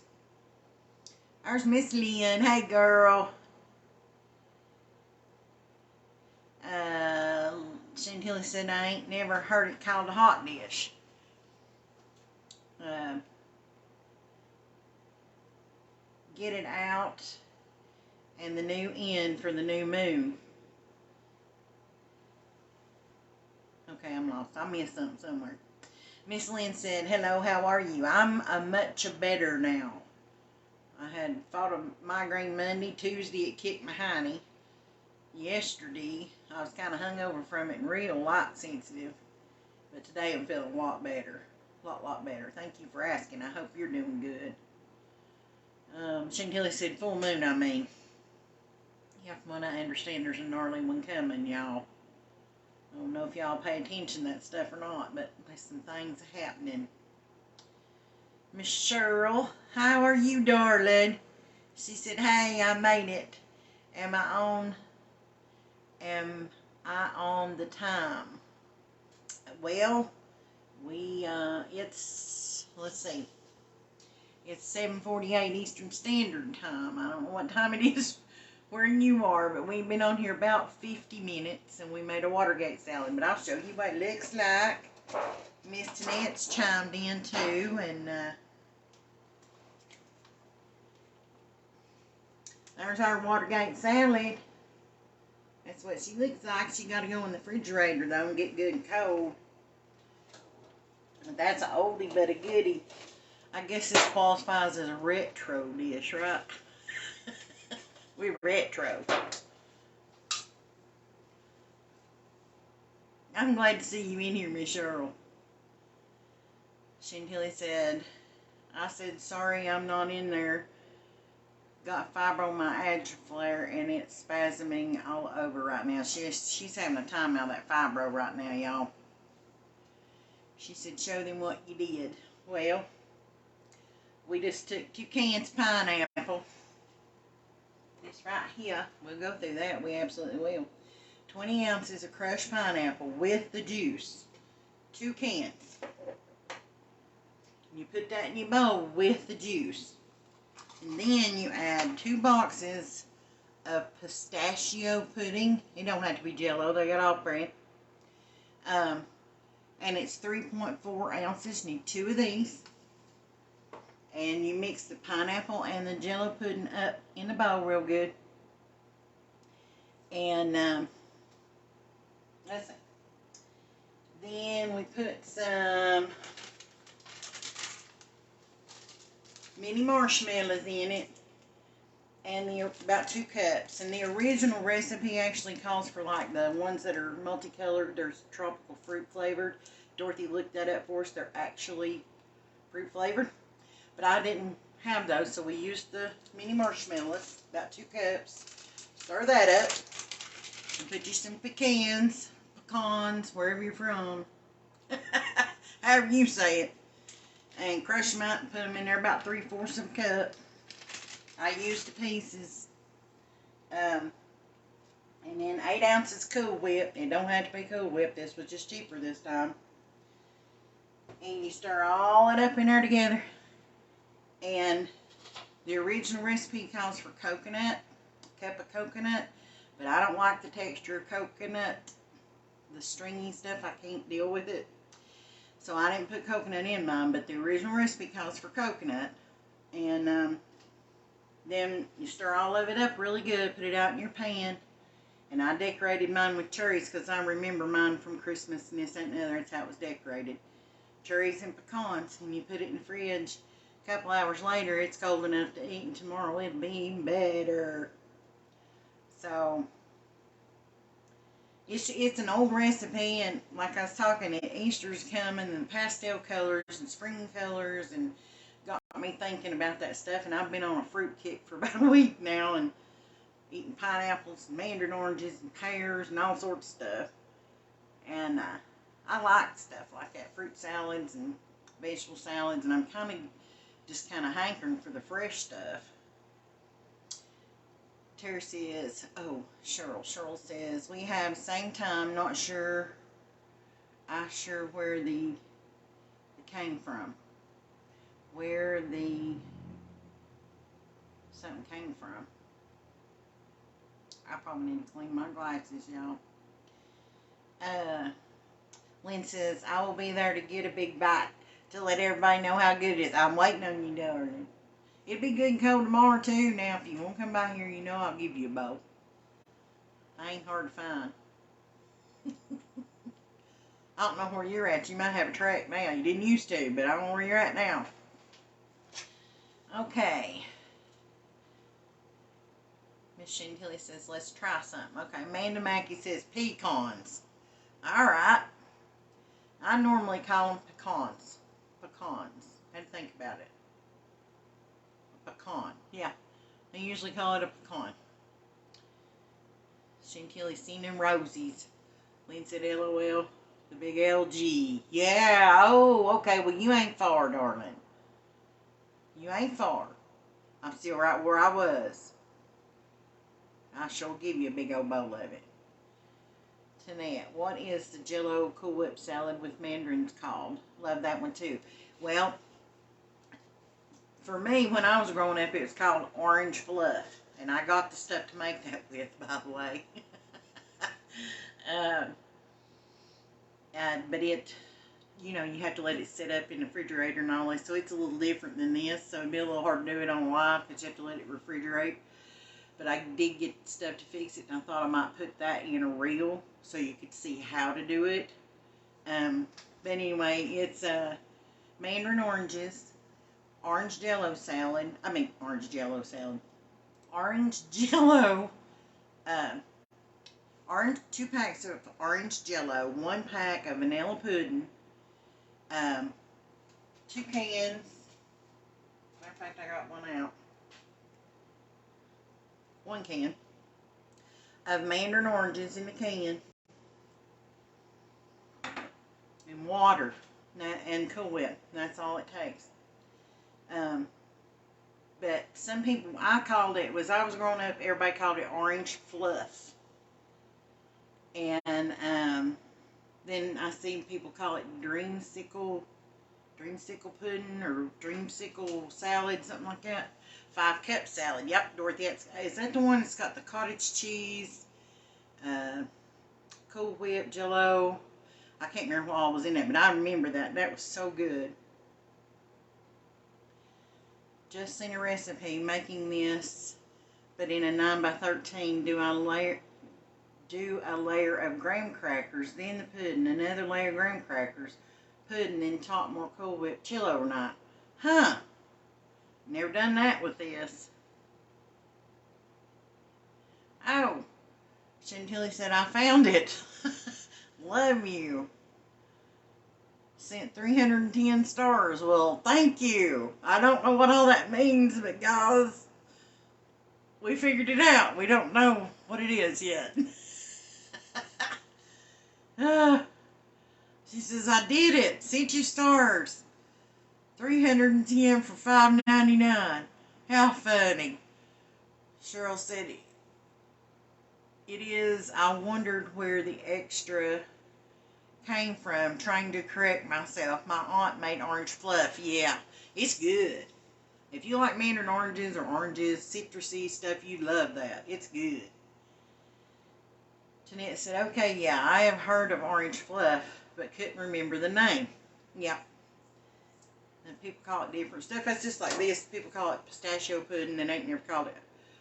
There's Miss Lynn. Hey, girl. Chantilly said, I ain't never heard it called a hot dish. Get it out, and the new end for the new moon. Okay, I'm lost. I missed something somewhere. Miss Lynn said, hello, how are you? I'm much better now. I had fought a migraine Monday. Tuesday, it kicked my hiney. Yesterday, I was kind of hungover from it and real light sensitive. But today, I'm feeling a lot better. A lot better. Thank you for asking. I hope you're doing good. Chantilly said, full moon, I mean. Yeah, from what I understand, there's a gnarly one coming, y'all. I don't know if y'all pay attention to that stuff or not, but there's some things happening. Miss Cheryl, how are you, darling? She said, hey, I made it. Am I on the time? Well, let's see. It's 7:48 Eastern Standard Time. I don't know what time it is where you are, but we've been on here about 50 minutes, and we made a Watergate salad. But I'll show you what it looks like. Miss Tanette's chimed in too, and there's our Watergate salad. That's what she looks like. She got to go in the refrigerator though and get good and cold. That's an oldie but a goodie. I guess this qualifies as a retro dish, right? We're retro. I'm glad to see you in here, Miss Cheryl. Chantilly said, I said, sorry I'm not in there. Got fiber on my adrenal and it's spasming all over right now. She's having a time out of that fibro right now, y'all. She said, show them what you did. Well, we just took 2 cans of pineapple. This right here, we'll go through that. We absolutely will. 20 ounces of crushed pineapple with the juice. 2 cans. You put that in your bowl with the juice. And then you add 2 boxes of pistachio pudding. It don't have to be Jell-O. They got off brand. And it's 3.4 ounces. You need 2 of these. And you mix the pineapple and the Jell-O pudding up in the bowl real good. And let's see. Then we put some mini marshmallows in it, and about 2 cups. And the original recipe actually calls for like the ones that are multicolored. There's tropical fruit flavored. Dorothy looked that up for us. They're actually fruit flavored, but I didn't have those, so we used the mini marshmallows, about 2 cups. Stir that up, and put you some pecans, wherever you're from, however you say it, and crush them out and put them in there about 3/4 of a cup. I used the pieces, and then 8 ounces Cool Whip. It don't have to be Cool Whip. This was just cheaper this time. And you stir all it up in there together. And the original recipe calls for coconut, a cup of coconut, but I don't like the texture of coconut, the stringy stuff. I can't deal with it, so I didn't put coconut in mine. But the original recipe calls for coconut, and then you stir all of it up really good. Put it out in your pan, and I decorated mine with cherries because I remember mine from Christmas and this and the other. That's how it was decorated. Cherries and pecans, and you put it in the fridge. A couple hours later, it's cold enough to eat, and tomorrow it'll be even better. So, it's an old recipe, and like I was talking, Easter's coming, and pastel colors and spring colors, and got me thinking about that stuff. And I've been on a fruit kick for about a week now, and eating pineapples and mandarin oranges and pears and all sorts of stuff. And I like stuff like that, fruit salads and vegetable salads, and I'm just kind of hankering for the fresh stuff. Terry says, oh, Cheryl says, we have same time, not sure where it came from. Where something came from. I probably need to clean my glasses, y'all. Lynn says, I will be there to get a big bite to let everybody know how good it is. I'm waiting on you, darling. It'll be good and cold tomorrow, too. Now, if you want to come by here, you know I'll give you a bowl. I ain't hard to find. I don't know where you're at. You might have a track now. You didn't used to, but I don't know where you're at now. Okay. Miss Chantilly says, let's try something. Okay, Amanda Mackey says pecans. All right. I normally call them pecans. Pecans. I had to think about it. A pecan. Yeah. I usually call it a pecan. Chantilly seen them rosies. Lynn said LOL. The big LG. Yeah. Oh, okay. Well, you ain't far, darling. You ain't far. I'm still right where I was. I sure give you a big old bowl of it. Tanette, what is the Jell-O Cool Whip salad with mandarins called? Love that one too. Well, for me, when I was growing up, it was called orange fluff. And I got the stuff to make that with, by the way. But it, you know, you have to let it sit up in the refrigerator and all that. So it's a little different than this. So it'd be a little hard to do it on live because you have to let it refrigerate. But I did get stuff to fix it, and I thought I might put that in a reel so you could see how to do it. But anyway, it's mandarin oranges, orange Jell-O salad. Orange Jell-O salad. Orange Jell-O. 2 packs of orange Jell-O, 1 pack of vanilla pudding, 2 cans. Matter of fact, I got one out. 1 can of mandarin oranges in the can, and water, and Cool Whip. That's all it takes. But some people, I was growing up, everybody called it orange fluff. And then I see people call it dreamsicle pudding or dreamsicle salad, something like that. 5-cup salad. Yep, Dorothy, is that the one that's got the cottage cheese, Cool Whip, Jell-O? I can't remember what all was in it, but I remember that. That was so good. Just seen a recipe making this, but in a 9x13. Do a layer of graham crackers, then the pudding, another layer of graham crackers, pudding, then top more Cool Whip, chill overnight. Huh. Never done that with this. Oh, Chantilly said, I found it. Love you. Sent 310 stars. Well, thank you. I don't know what all that means, but guys, we figured it out. We don't know what it is yet. She says, I did it. Sent you stars. 310 for $5.99. How funny. Cheryl said, it is. I wondered where the extra came from, trying to correct myself. My aunt made orange fluff. Yeah, it's good. If you like mandarin oranges or oranges, citrusy stuff, you love that. It's good. Jeanette said, okay, yeah, I have heard of orange fluff, but couldn't remember the name. Yeah. And people call it different stuff. That's just like this. People call it pistachio pudding and ain't never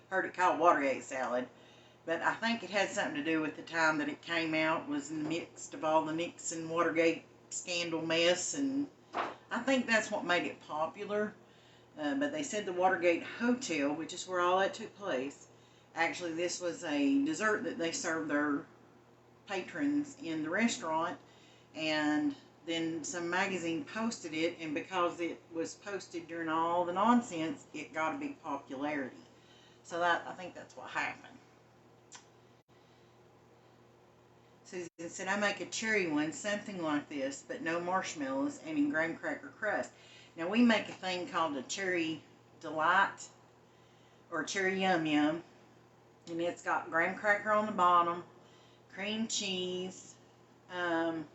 heard it called Watergate salad. But I think it had something to do with the time that it came out. It was mixed of all the Nixon Watergate scandal mess, and I think that's what made it popular. But they said the Watergate Hotel, which is where all that took place, actually this was a dessert that they served their patrons in the restaurant, and then some magazine posted it, and because it was posted during all the nonsense, it got a big popularity. So I think that's what happened. Susan said, I make a cherry one, something like this, but no marshmallows and in graham cracker crust. Now, we make a thing called a cherry delight or cherry yum yum, and it's got graham cracker on the bottom, cream cheese, can't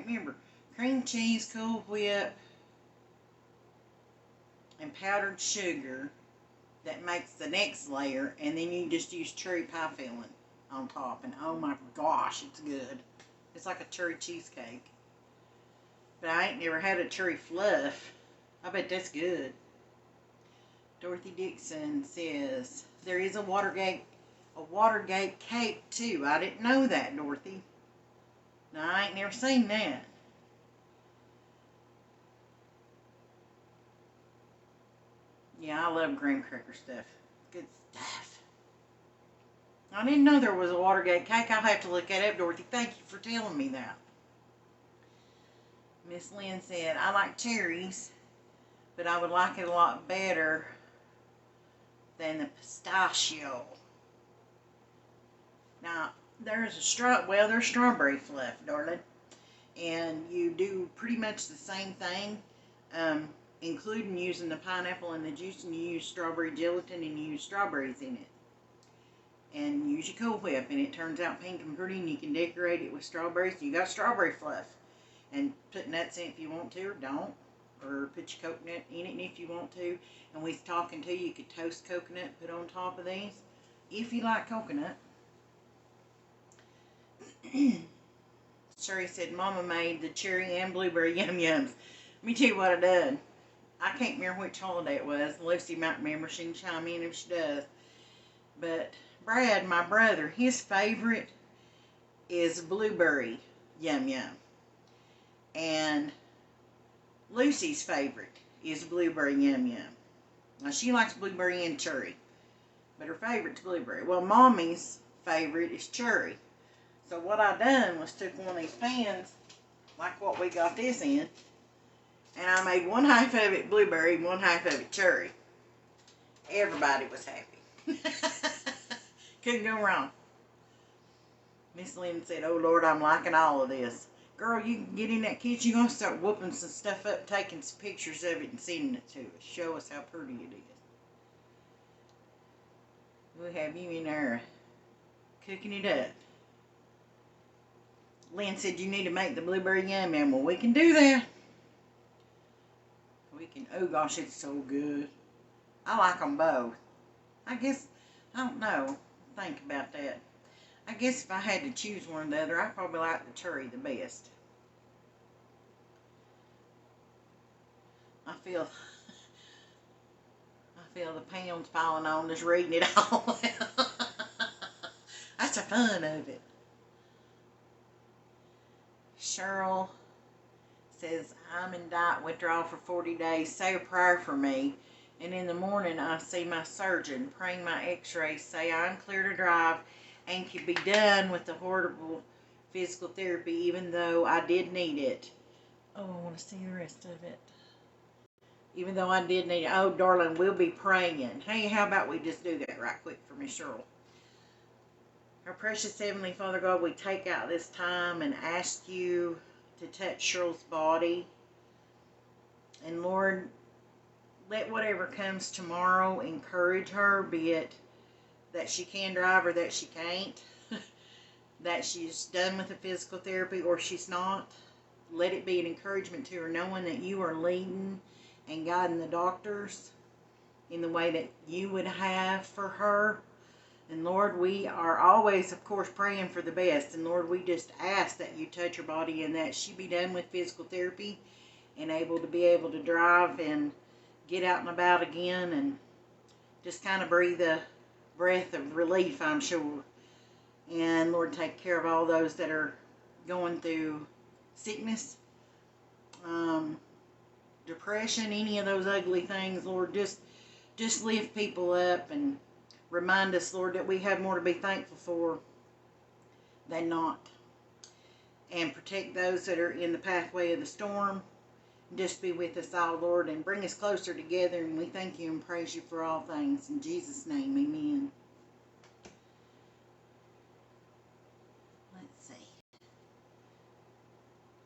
remember, cream cheese, Cool Whip, and powdered sugar that makes the next layer, and then you just use cherry pie filling on top, and oh my gosh, it's good. It's like a cherry cheesecake. But I ain't never had a cherry fluff. I bet that's good. Dorothy Dixon says, there is a Watergate cake too. I didn't know that, Dorothy. No, I ain't never seen that. Yeah, I love graham cracker stuff. Good stuff. I didn't know there was a Watergate cake. I'll have to look that up, Dorothy. Thank you for telling me that. Miss Lynn said, I like cherries, but I would like it a lot better than the pistachio. Now, there's strawberry fluff, darling. And you do pretty much the same thing, including using the pineapple and the juice, and you use strawberry gelatin and you use strawberries in it. And use your Cool Whip, and it turns out pink and pretty, and you can decorate it with strawberries. You got strawberry fluff. And put nuts in it if you want to, or don't. Or put your coconut in it if you want to. And we was talking to you could toast coconut, put on top of these, if you like coconut. Sherry said, Mama made the cherry and blueberry yum yums. Let me tell you what I done. I can't remember which holiday it was. Lucy might remember. She can chime in if she does. But Brad, my brother, his favorite is blueberry yum yum. And Lucy's favorite is blueberry yum yum. Now, she likes blueberry and cherry, but her favorite's blueberry. Well, Mommy's favorite is cherry. So what I done was took one of these pans, like what we got this in, and I made one half of it blueberry and one half of it cherry. Everybody was happy. Couldn't go wrong. Miss Lynn said, oh Lord, I'm liking all of this. Girl, you can get in that kitchen, you're going to start whooping some stuff up, taking some pictures of it and sending it to us. Show us how pretty it is. We'll have you in there cooking it up. Lynn said you need to make the blueberry yum yum. Well, we can do that. We can, oh gosh, it's so good. I like them both. I guess, I don't know, think about that. I guess if I had to choose one or the other, I probably like the cherry the best. I feel the pounds piling on just reading it all. That's the fun of it. Cheryl says, I'm in diet withdrawal for 40 days. Say a prayer for me. And in the morning, I see my surgeon praying my x-rays, say I'm clear to drive and can be done with the horrible physical therapy, even though I did need it. Oh, I want to see the rest of it. Even though I did need it. Oh, darling, we'll be praying. Hey, how about we just do that right quick for Miss Cheryl? Our precious Heavenly Father God, we take out this time and ask you to touch Cheryl's body. And Lord, let whatever comes tomorrow encourage her, be it that she can drive or that she can't, that she's done with the physical therapy or she's not. Let it be an encouragement to her, knowing that you are leading and guiding the doctors in the way that you would have for her. And Lord, we are always, of course, praying for the best. And Lord, we just ask that you touch her body and that she be done with physical therapy and able to drive and get out and about again and just kind of breathe a breath of relief, I'm sure. And Lord, take care of all those that are going through sickness, depression, any of those ugly things. Lord, just lift people up and remind us, Lord, that we have more to be thankful for than not. And protect those that are in the pathway of the storm. Just be with us all, Lord, and bring us closer together. And we thank you and praise you for all things. In Jesus' name, amen. Let's see.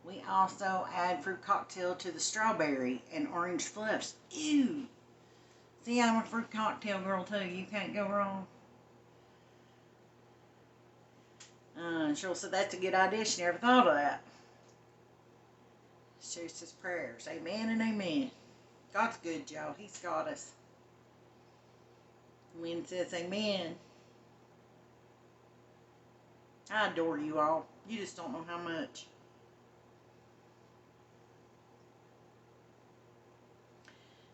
We also add fruit cocktail to the strawberry and orange fluffs. Ew. See, I'm a fruit cocktail girl too. You can't go wrong. Cheryl said that's a good idea. She never thought of that. She says prayers. Amen and amen. God's good, y'all. He's got us. Lynn says amen. I adore you all. You just don't know how much.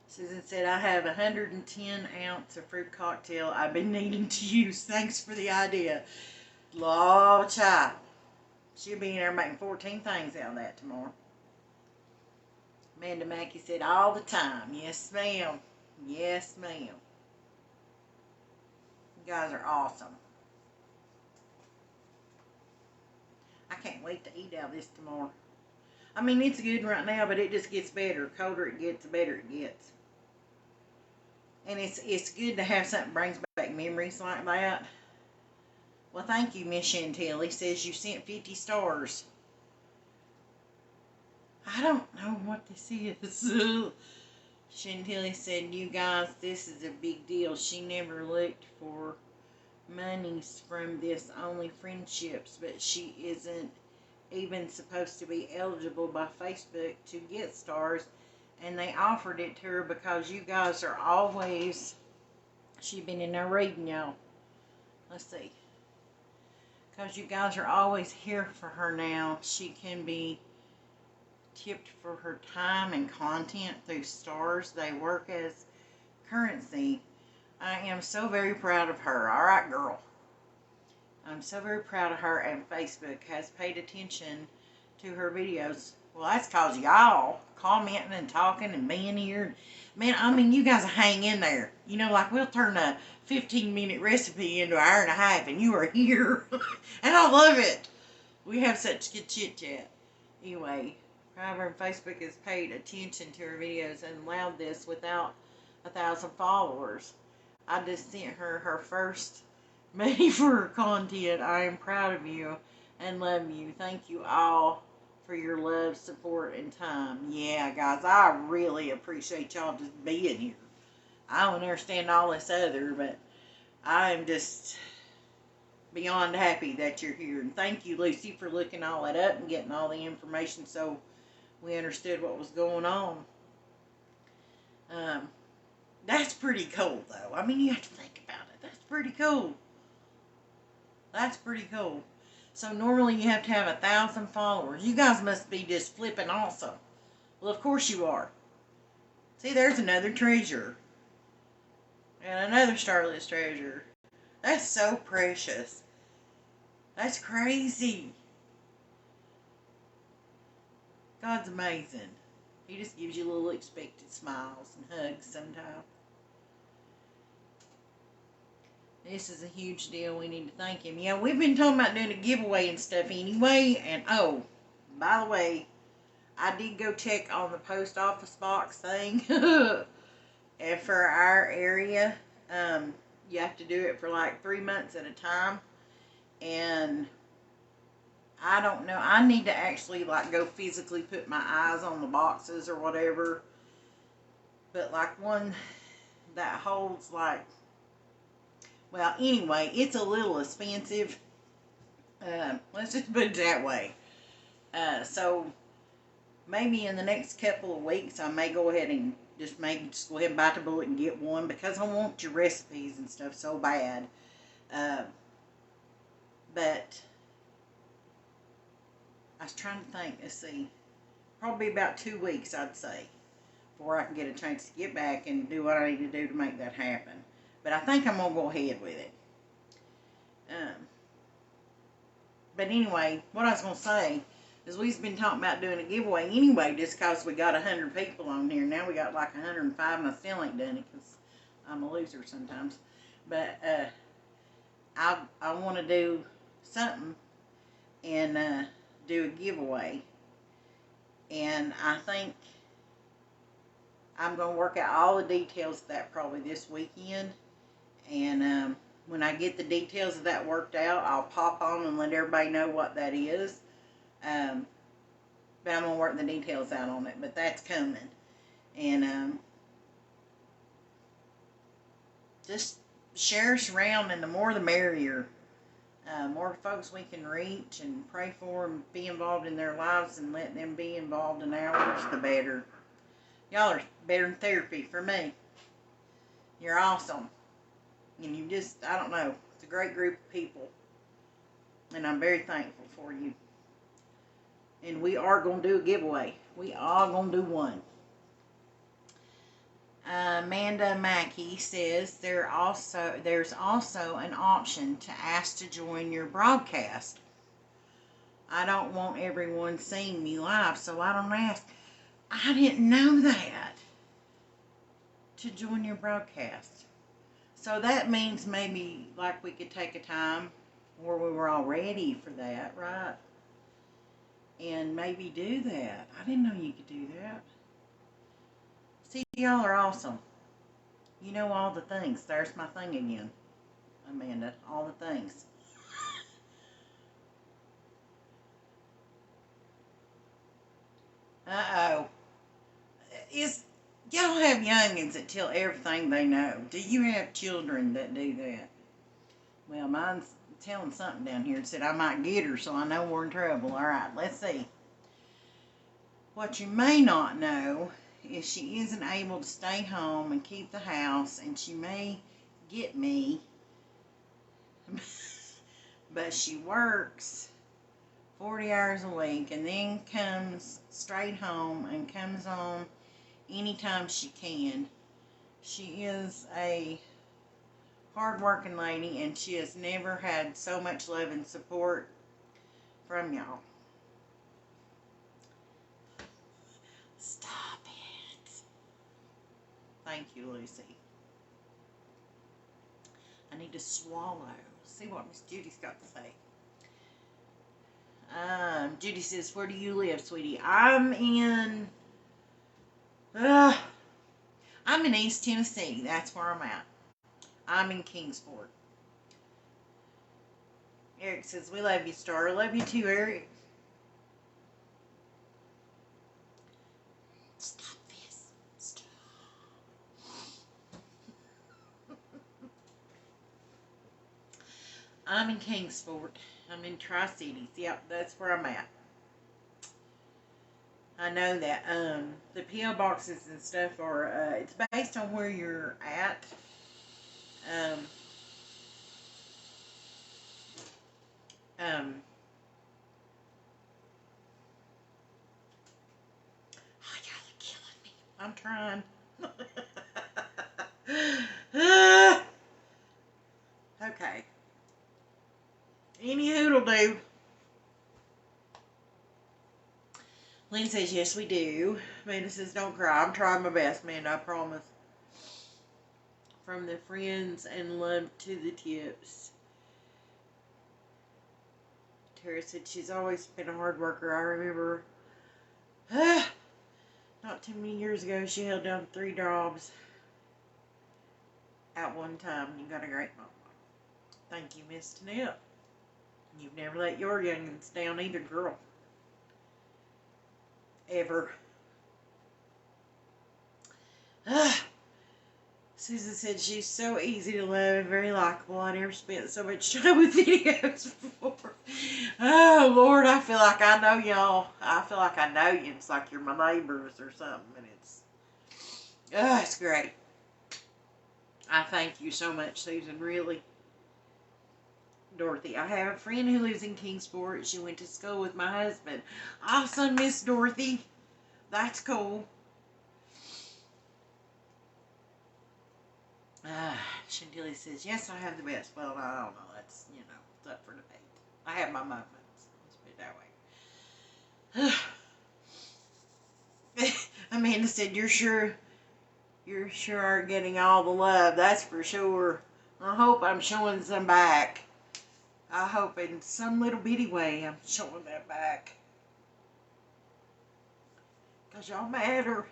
Susan said, I have 110 ounce of fruit cocktail I've been needing to use. Thanks for the idea. Lord, child. She'll be in there making 14 things out of that tomorrow. Amanda Mackey said, all the time. Yes, ma'am. Yes, ma'am. You guys are awesome. I can't wait to eat out of this tomorrow. I mean, it's good right now, but it just gets better. The colder it gets, the better it gets. And it's good to have something that brings back memories like that. Well, thank you, Miss Chantel. He says you sent 50 stars. I don't know what this is. Chantilly said, you guys, this is a big deal. She never looked for monies from this, only friendships, but she isn't even supposed to be eligible by Facebook to get stars, and they offered it to her because you guys are always, she's been in there reading y'all. Let's see. Because you guys are always here for her now. She can be tipped for her time and content through stars. They work as currency. I am so very proud of her. All right, girl. I'm so very proud of her, and Facebook has paid attention to her videos. Well, that's because y'all commenting and talking and being here. Man, I mean, you guys hang in there. You know, like we'll turn a 15-minute recipe into an hour and a half, and you are here. And I love it. We have such good chit-chat. Anyway, however, Facebook has paid attention to her videos and allowed this without 1,000 followers. I just sent her her first money for her content. I am proud of you and love you. Thank you all for your love, support, and time. Yeah, guys, I really appreciate y'all just being here. I don't understand all this other, but I am just beyond happy that you're here. And thank you, Lucy, for looking all that up and getting all the information so we understood what was going on. That's pretty cool, though. I mean, you have to think about it. That's pretty cool. That's pretty cool. So normally you have to have 1,000 followers. You guys must be just flipping awesome. Well, of course you are. See, there's another treasure. And another Starless treasure. That's so precious. That's crazy. God's amazing. He just gives you little expected smiles and hugs sometimes. This is a huge deal. We need to thank him. Yeah, we've been talking about doing a giveaway and stuff anyway. And, oh, by the way, I did go check on the post office box thing. And for our area, you have to do it for like 3 months at a time. And I don't know. I need to actually like go physically put my eyes on the boxes or whatever. But like one that holds like, well, anyway, it's a little expensive. Let's just put it that way. So maybe in the next couple of weeks, I may go ahead and just go ahead and bite the bullet and get one, because I want your recipes and stuff so bad. But I was trying to think. Let's see, probably about 2 weeks, I'd say, before I can get a chance to get back and do what I need to do to make that happen. But I think I'm gonna go ahead with it. But anyway, what I was gonna say is we've been talking about doing a giveaway anyway, just because we got 100 people on here. Now we got like 105, and I still ain't done it because I'm a loser sometimes. But I want to do something and do a giveaway, and I think I'm gonna work out all the details of that probably this weekend. And when I get the details of that worked out, I'll pop on and let everybody know what that is. But I'm going to work the details out on it. But that's coming. And just share us around, and the more the merrier. More folks we can reach and pray for and be involved in their lives and let them be involved in ours, the better. Y'all are better than therapy for me. You're awesome. And you just, I don't know, it's a great group of people. And I'm very thankful for you. And we are going to do a giveaway. We are going to do one. Amanda Mackey says there's also an option to ask to join your broadcast. I don't want everyone seeing me live, so I don't ask. I didn't know that. To join your broadcast. So that means maybe like we could take a time where we were all ready for that, right? And maybe do that. I didn't know you could do that. See, y'all are awesome. You know all the things. There's my thing again, Amanda. All the things. Uh-oh. Y'all have youngins that tell everything they know. Do you have children that do that? Well, mine's telling something down here and said I might get her, so I know we're in trouble. All right, let's see. What you may not know is she isn't able to stay home and keep the house, and she may get me, but she works 40 hours a week and then comes straight home and comes on anytime she can. She is a hard-working lady, and she has never had so much love and support from y'all. Stop it. Thank you, Lucy. I need to swallow. See what Miss Judy's got to say. Judy says, where do you live, sweetie? I'm in East Tennessee. That's where I'm at. I'm in Kingsport. Eric says, we love you, Star. I love you too, Eric. Stop this. Stop. I'm in Kingsport. I'm in Tri-Cities. Yep, that's where I'm at. I know that the P.O. boxes and stuff are, it's based on where you're at. Oh, y'all are killing me. I'm trying. Okay. Any hoodle do. Lynn says, yes, we do. Amanda says, don't cry. I'm trying my best, Amanda, I promise. From the friends and love to the tips. Tara said she's always been a hard worker. I remember not too many years ago, she held down 3 jobs at one time. You got a great mama. Thank you, Miss Tanette. You've never let your youngins down either, girl. Ever. Susan said she's so easy to love and very likable. I never spent so much time with videos before. Oh, Lord, I feel like I know y'all. I feel like I know you. It's like you're my neighbors or something. And it's great. I thank you so much, Susan, really. Dorothy, I have a friend who lives in Kingsport. She went to school with my husband. Awesome, Miss Dorothy. That's cool. Chantilly says, yes, I have the best. Well, I don't know. That's, it's up for debate. I have my moments. Let's put it that way. Amanda said, you're sure are getting all the love. That's for sure. I hope I'm showing some back. I hope in some little bitty way I'm showing that back. Because y'all matter.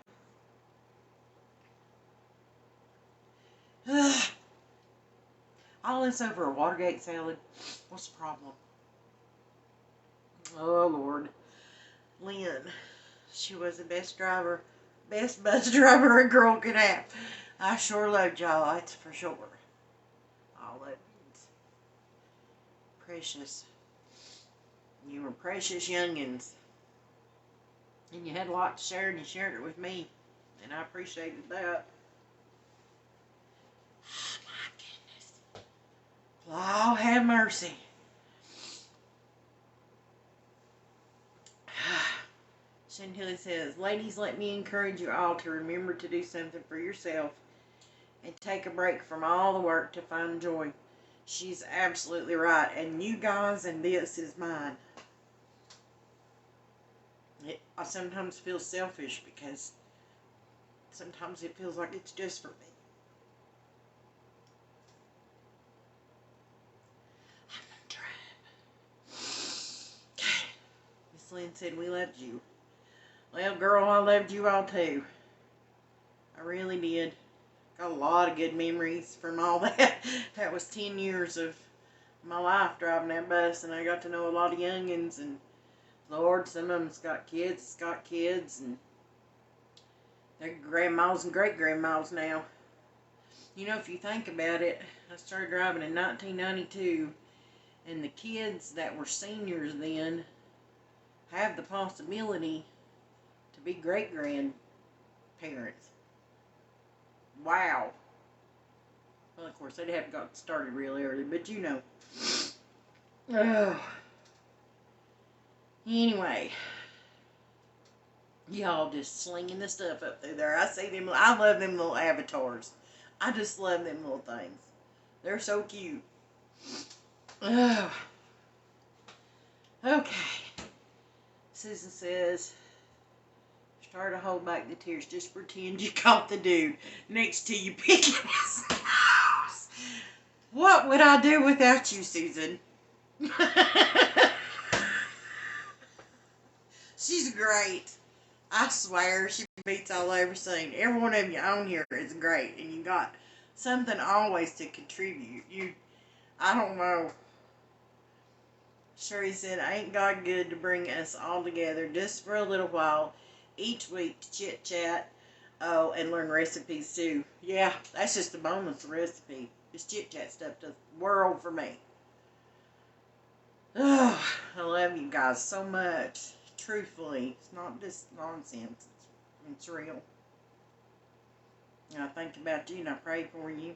All this over a Watergate salad. What's the problem? Oh, Lord. Lynn. She was the best bus driver a girl could have. I sure loved y'all, that's for sure. All of you. Precious. You were precious youngins. And you had a lot to share, and you shared it with me. And I appreciated that. Oh, my goodness. Oh, have mercy. Chantilly says, ladies, let me encourage you all to remember to do something for yourself and take a break from all the work to find joy. She's absolutely right. And you guys, and this is mine. I sometimes feel selfish because sometimes it feels like it's just for me. I'm trying. Miss Lynn said, we loved you. Well, girl, I loved you all too. I really did. Got a lot of good memories from all that. That was 10 years of my life driving that bus, and I got to know a lot of youngins, and Lord, some of them's got kids, and they're grandmas and great-grandmas now. You know, if you think about it, I started driving in 1992, and the kids that were seniors then have the possibility to be great-grandparents. Wow. Well, of course, they haven't got started real early, but you know. Oh. Anyway. Y'all just slinging the stuff up through there. I see them. I love them little avatars. I just love them little things. They're so cute. Oh. Okay. Susan says, try to hold back the tears. Just pretend you caught the dude next to you picking his nose. What would I do without you, Susan? She's great. I swear she beats all I've ever seen. Every one of you on here is great, and you got something always to contribute. I don't know. Sherry said, ain't God good to bring us all together just for a little while each week to chit chat, and learn recipes too. Yeah, that's just a bonus recipe. This chit chat stuff does the world for me. Oh, I love you guys so much. Truthfully, it's not just nonsense. It's real. And I think about you and I pray for you.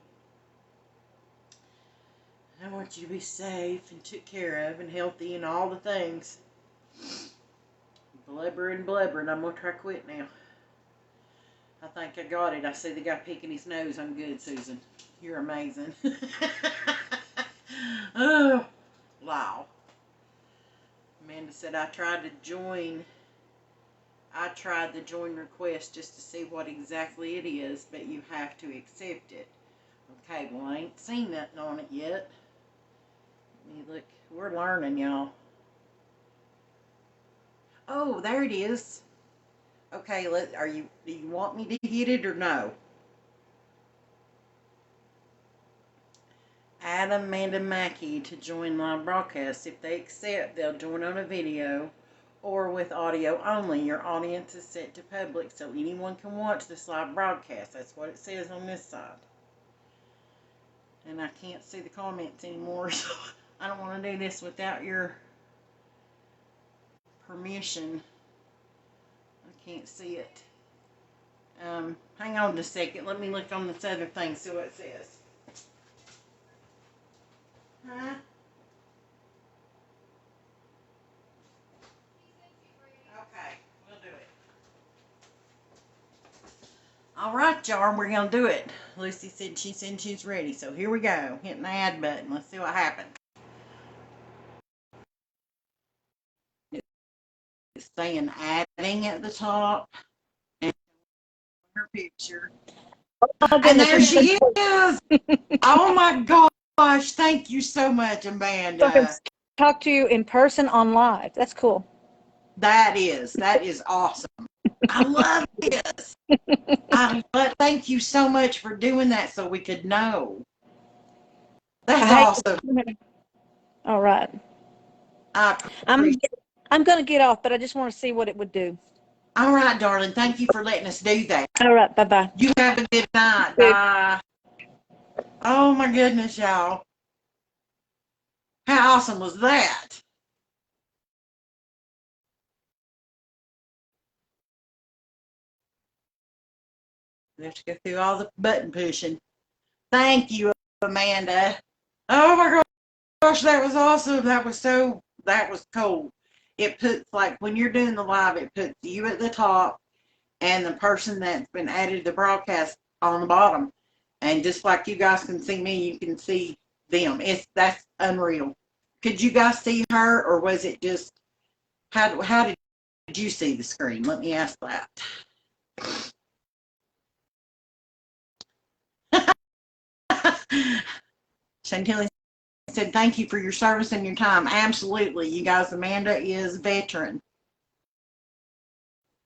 I want you to be safe and took care of and healthy and all the things. Blubbering. I'm going to try to quit now. I think I got it. I see the guy picking his nose. I'm good, Susan. You're amazing. Oh, wow. Amanda said, I tried to join I tried the join request just to see what exactly it is, but you have to accept it. Okay, well, I ain't seen nothing on it yet. Let me look. We're learning, y'all. Oh, there it is. Okay, do you want me to hit it or no? Add Amanda Mackey to join live broadcast. If they accept, they'll join on a video or with audio only. Your audience is set to public, so anyone can watch this live broadcast. That's what it says on this side. And I can't see the comments anymore, so I don't want to do this without your permission. I can't see it. Hang on just a second. Let me look on this other thing, see what it says. Huh? Okay, we'll do it. All right, y'all, we're going to do it. Lucy said she's ready, so here we go. Hitting the add button. Let's see what happens. It's saying adding at the top. And her picture. Oh, and there she is. Oh, my gosh. Thank you so much, Amanda. So I can talk to you in person on live. That's cool. That is awesome. I love this. Thank you so much for doing that so we could know. That's awesome. All right. I'm going to get off, but I just want to see what it would do. All right, darling. Thank you for letting us do that. All right. Bye-bye. You have a good night. Bye. Oh, my goodness, y'all. How awesome was that? Let's go through all the button pushing. Thank you, Amanda. Oh, my gosh, that was awesome. That was cool. It puts, like, when you're doing the live, it puts you at the top and the person that's been added to the broadcast on the bottom. And just like you guys can see me, you can see them. That's unreal. Could you guys see her, or was it just, how did you see the screen? Let me ask that. Chantilly said, thank you for your service and your time. Absolutely. You guys, Amanda is veteran.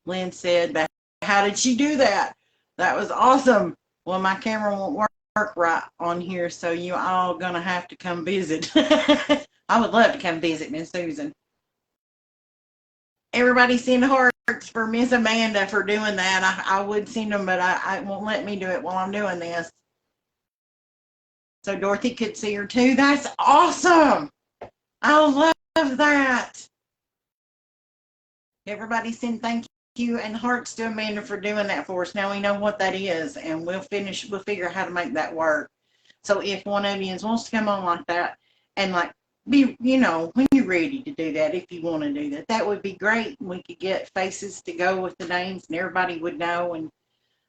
Lynn said, but how did she do that? That was awesome. Well, my camera won't work right on here, so you all gonna have to come visit. I would love to come visit Miss Susan. Everybody send hearts for Miss Amanda for doing that. I would send them, but I won't let me do it while I'm doing this. So Dorothy could see her too. That's awesome. I love that. Everybody send thank you and hearts to Amanda for doing that for us. Now we know what that is, and we'll figure out how to make that work. So if one of you wants to come on like that and like be, when you're ready to do that, if you want to do that, that would be great. We could get faces to go with the names and everybody would know. And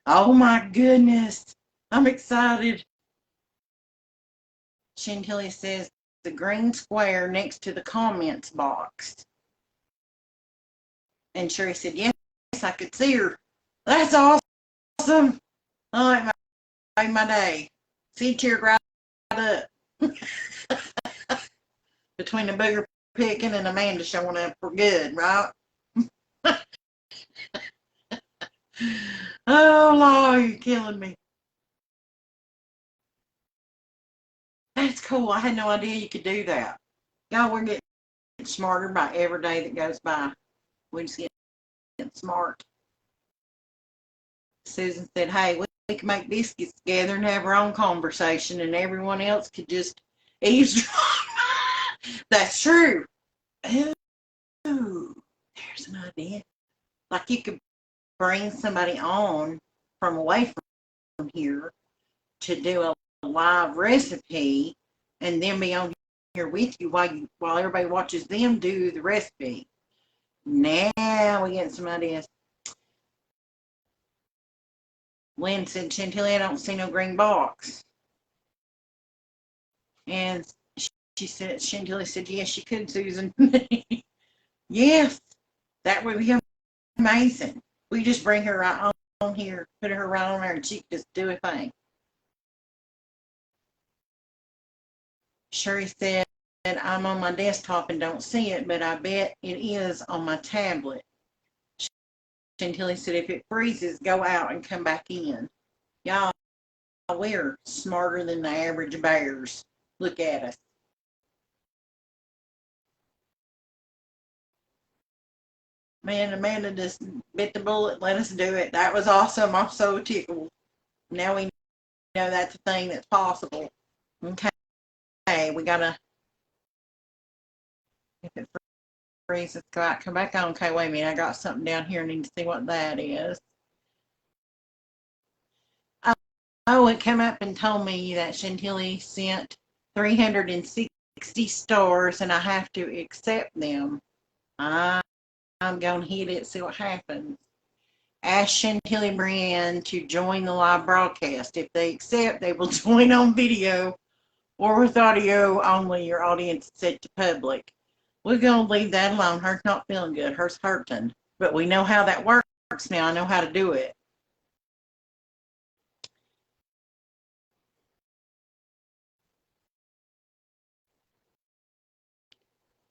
oh my goodness, I'm excited. Chantilly says the green square next to the comments box. And Sherry said, yes, I could see her. That's awesome. Oh, it made my day. See, cheered right up. Between the booger picking and Amanda showing up for good, right? Oh, Lord, you're killing me. That's cool. I had no idea you could do that. Y'all, we're getting smarter by every day that goes by. We just get smart. Susan said, hey, we can make biscuits together and have our own conversation, and everyone else could just eavesdrop. That's true. Ooh, there's an idea. Like you could bring somebody on from away from here to do a live recipe and then be on here with you while everybody watches them do the recipe. Now we get some ideas. Lynn said, Chantilly, I don't see no green box. And she said, Chantilly said, yes, you could, Susan. Yes, that would be amazing. We just bring her right on here, put her right on there, and she can just do a thing. Sherry said, I'm on my desktop and don't see it, but I bet it is on my tablet. Until he said, if it freezes, go out and come back in. Y'all, we're smarter than the average bears. Look at us. Man, Amanda just bit the bullet, let us do it. That was awesome. I'm so tickled. Now we know that's a thing that's possible. Okay, we gotta, if it freezes, go out, come back on. Okay, wait a minute, I got something down here. I need to see what that is. Oh, it came up and told me that Chantilly sent 360 stars and I have to accept them. I'm going to hit it, see what happens. Ask Chantilly Brand to join the live broadcast. If they accept, they will join on video or with audio only. Your audience is set to public. We're going to leave that alone. Her's not feeling good. Her's hurting. But we know how that works now. I know how to do it.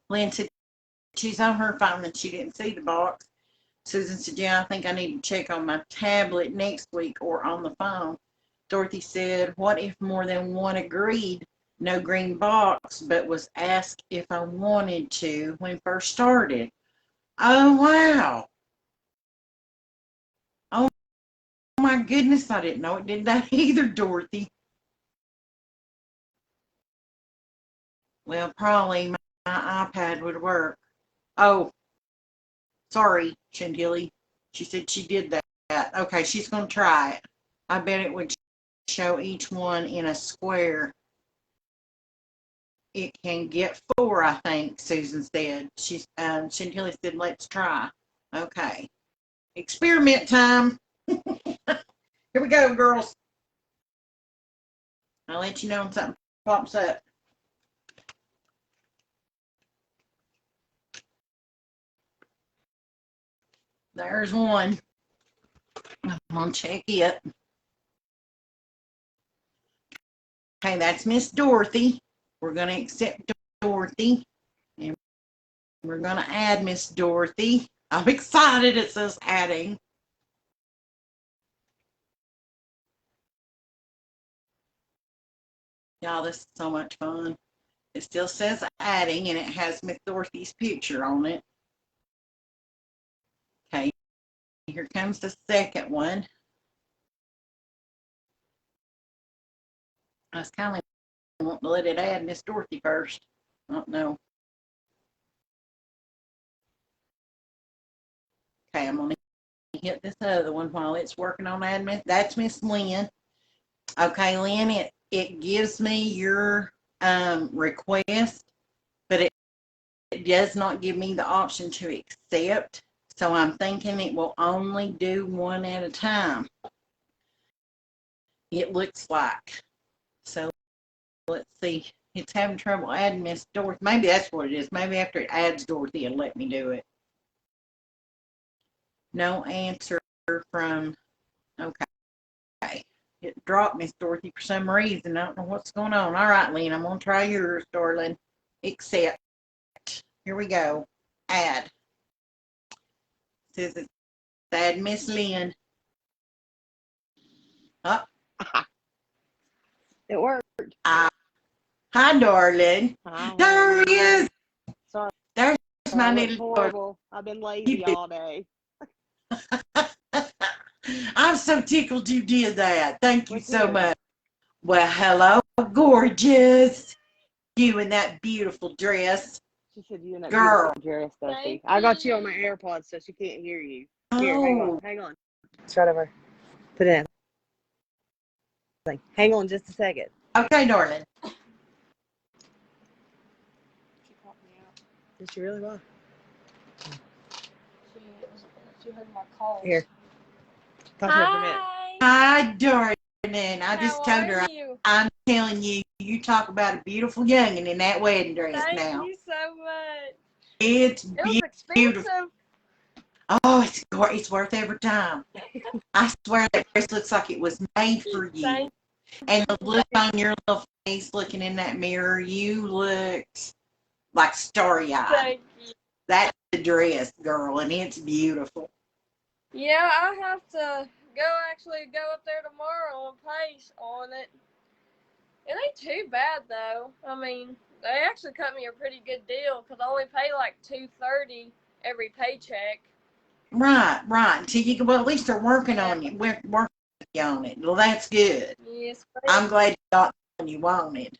Lynn said she's on her phone and she didn't see the box. Susan said, yeah, I think I need to check on my tablet next week or on the phone. Dorothy said, what if more than one agreed no green box, but was asked if I wanted to when it first started? Oh, wow. Oh, my goodness, I didn't know it did that either, Dorothy. Well, probably my iPad would work. Oh, sorry, Chantilly. She said she did that. Okay, she's going to try it. I bet it would show each one in a square. It can get 4, I think, Susan said. Chantilly said, let's try. Okay. Experiment time. Here we go, girls. I'll let you know when something pops up. There's one. I'm going to check it. Okay, that's Miss Dorothy. We're going to accept Dorothy. And we're going to add Miss Dorothy. I'm excited. It says adding. Y'all, this is so much fun. It still says adding, and it has Miss Dorothy's picture on it. Okay, here comes the second one. I was kind of wanting to let it add Miss Dorothy first. I don't know. Okay, I'm going to hit this other one while it's working on adding. That's Miss Lynn. Okay, Lynn, it gives me your request, but it does not give me the option to accept. So I'm thinking it will only do one at a time. It looks like. So let's see. It's having trouble adding Miss Dorothy. Maybe that's what it is. Maybe after it adds Dorothy, it'll let me do it. No answer from, okay. It dropped Miss Dorothy for some reason. I don't know what's going on. All right, Lynn, I'm going to try yours, darling. Accept. Here we go. Add. It says it's add Miss Lynn. Oh. It worked. Hi, darling. Hi, there he is. Sorry. There's my I look little horrible. I've been lazy all day. I'm so tickled you did that. Thank you What's so yours? much. Well, hello, gorgeous. You in that beautiful dress. She said you in that Girl. beautiful dress, Dusty. I got you on my AirPods so she can't hear you. Here, Oh. hang on. It's right over. Put it in. Hang on just a second. Okay, darling. She caught me out. Did she really? Why? She heard my call. Here. Talk to her for a minute. Hi, darling. I just told her you? I'm telling you, you talk about a beautiful youngin' in that wedding dress Thank now. you so much. It's It was beautiful. expensive. Oh, it's worth every time. I swear that dress looks like it was made for you. Thank And the look on your little face looking in that mirror, you looked like starry-eyed. Thank you. That's the dress, girl, and it's beautiful. Yeah, I have to go up there tomorrow and pace on it. It ain't too bad though. I mean, they actually cut me a pretty good deal because I only pay like $230 every paycheck. Right. Until you well, at least they're working Yeah. on you. We're working on it. Well, that's good. Yes, I'm glad you got the one you wanted.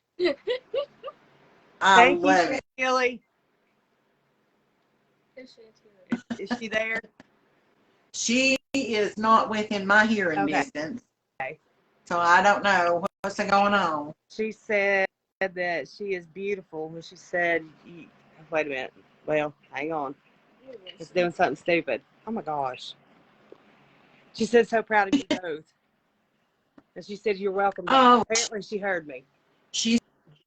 I Thank you, love it. Shirley. Is she there? She is not within my hearing Okay. distance, so I don't know what's going on. She said that she is beautiful. She said, wait a minute. Well, hang on. It's doing something stupid. Oh my gosh. She said, so proud of you both. And she said, you're welcome back. Oh, Apparently she heard me. she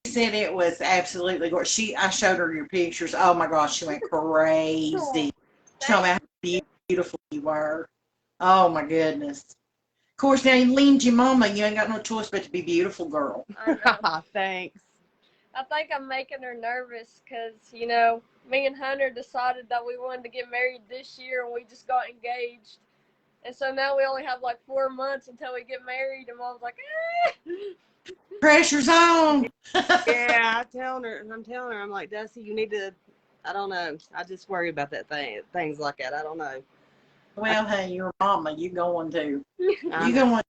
said it was absolutely gorgeous. I showed her your pictures. Oh my gosh, she went crazy. She told me how beautiful you were. Oh my goodness. Of course, now you leaned your mama. You ain't got no choice but to be beautiful, girl. I know. Thanks. I think I'm making her nervous because, you know, me and Hunter decided that we wanted to get married this year and we just got engaged. And so now we only have like 4 months until we get married. And Mom's like, Pressure's on. Yeah, I'm telling her, I'm like, Dusty, you need to, I don't know. I just worry about things like that. I don't know. Well, hey, your mama, you going to. You I going.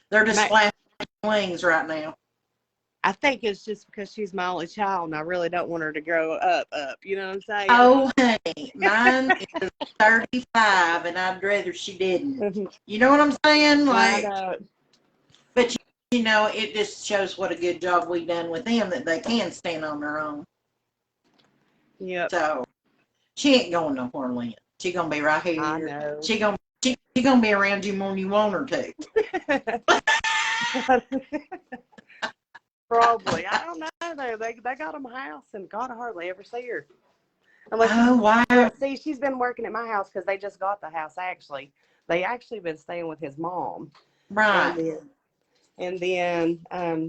They're just flapping wings right now. I think it's just because she's my only child and I really don't want her to grow up. You know what I'm saying? Oh, honey, mine is 35 and I'd rather she didn't. You know what I'm saying? I Like, know. but you know, it just shows what a good job we done with them that they can stand on their own. Yep. So she ain't going nowhere, Lynn. She gonna be right here. I know. She gonna be around you more than you want her to. Probably. I don't know though. They got them a house and God, I hardly ever see her. Oh wow! See, she's been working at my house because they just got the house. Actually, they actually been staying with his mom. Right. And then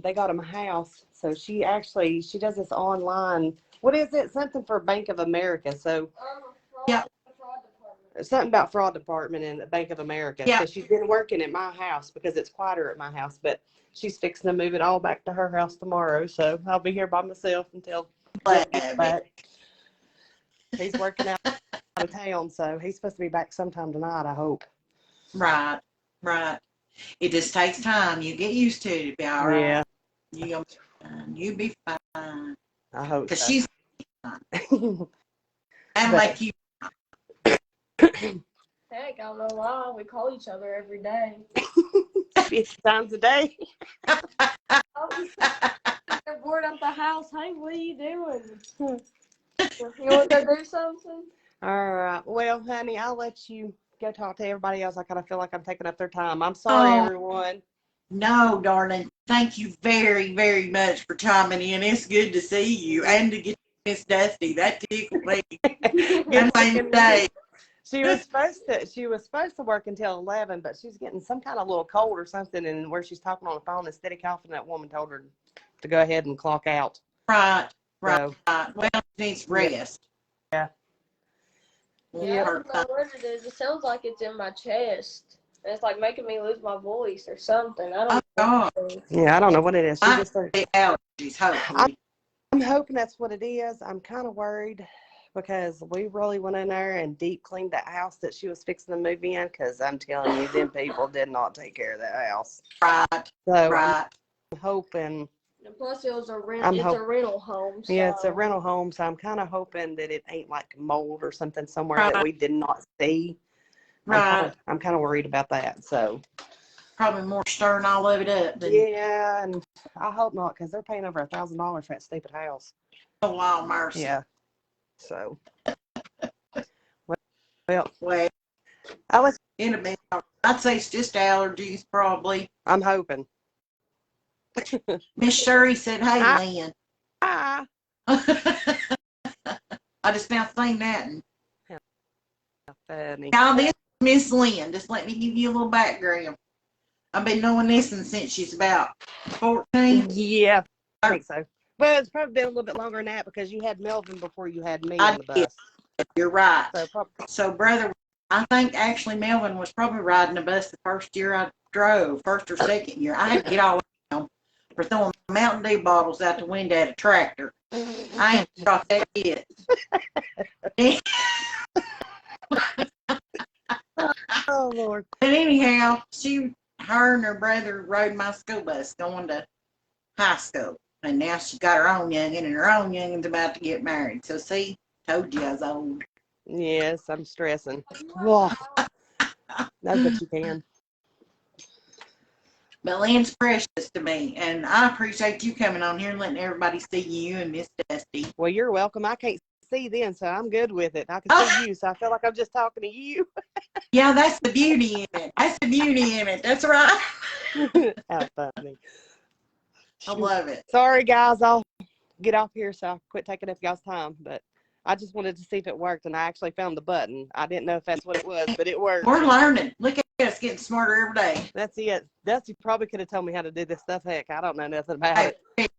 they got him a house. So she does this online. What is it? Something for Bank of America. So Yep. something about fraud department in the Bank of America. Yep. So she's been working at my house because it's quieter at my house. But she's fixing to move it all back to her house tomorrow. So I'll be here by myself until he gets back. He's working out of town, so he's supposed to be back sometime tonight, I hope. Right. It just takes time. You get used to it. It'll be all right. Yeah. You be fine. I hope Because so. she's fine. And like you. heck, I don't know why. We call each other every day. 50 times a day. They're bored at the house. Hey, what are you doing? You want to go do something? All right. Well, honey, I'll let you go talk to everybody else. I kind of feel like I'm taking up their time. I'm sorry, everyone. No, darling. Thank you very, very much for chiming in. It's good to see you and to get Miss Dusty. That tickled me. Good same day. She was supposed to work until 11, but she's getting some kind of little cold or something, and where she's talking on the phone instead of coughing, that woman told her to go ahead and clock out. Right. So, Well, she needs rest. Yeah. Yeah, I don't know what it is. It sounds like it's in my chest. And it's like making me lose my voice or something. I don't know. Yeah, I don't know what it is. She just started. Allergies, hopefully. I'm hoping that's what it is. I'm kind of worried because we really went in there and deep cleaned that house that she was fixing to move in, because I'm telling you, them people did not take care of that house. Right. So right. I'm hoping. And plus, it was a rental home. So. Yeah, it's a rental home, so I'm kind of hoping that it ain't like mold or something somewhere that we did not see. Right. I'm kind of worried about that. So probably more stirring all of it up. Yeah, and I hope not, because they're paying over $1,000 for that stupid house. Oh, wow, mercy. Yeah. So. Well, I was in a bit. I'd say it's just allergies, probably. I'm hoping. Miss Sherry said, "Hey, Lynn." I just now seen that. And Funny. Now, this is Miss Lynn. Just let me give you a little background. I've been knowing this since she's about 14. Yeah, I think so. Well, it's probably been a little bit longer than that because you had Melvin before you had me on the bus. You're right. So, So, brother, I think actually Melvin was probably riding the bus the first year I drove, first or second year. I had to get all around for throwing Mountain Dew bottles out the window at a tractor. I ain't got that kid. oh, Lord. But anyhow, her and her brother rode my school bus going to high school. And now she's got her own youngin', and her own youngin's about to get married. So, see, told you I was old. Yes, I'm stressing. Oh, no, but you can. But Lynn's precious to me, and I appreciate you coming on here and letting everybody see you and Miss Dusty. Well, you're welcome. I can't see them, so I'm good with it. I can see you, so I feel like I'm just talking to you. Yeah, that's the beauty in it. That's the beauty in it. That's right. How funny. I love it. Sorry, guys. I'll get off here, so I'll quit taking up y'all's time. But I just wanted to see if it worked, and I actually found the button. I didn't know if that's what it was, but it worked. We're learning. Look at us getting smarter every day. That's it. Dusty probably could have told me how to do this stuff. Heck, I don't know nothing about it.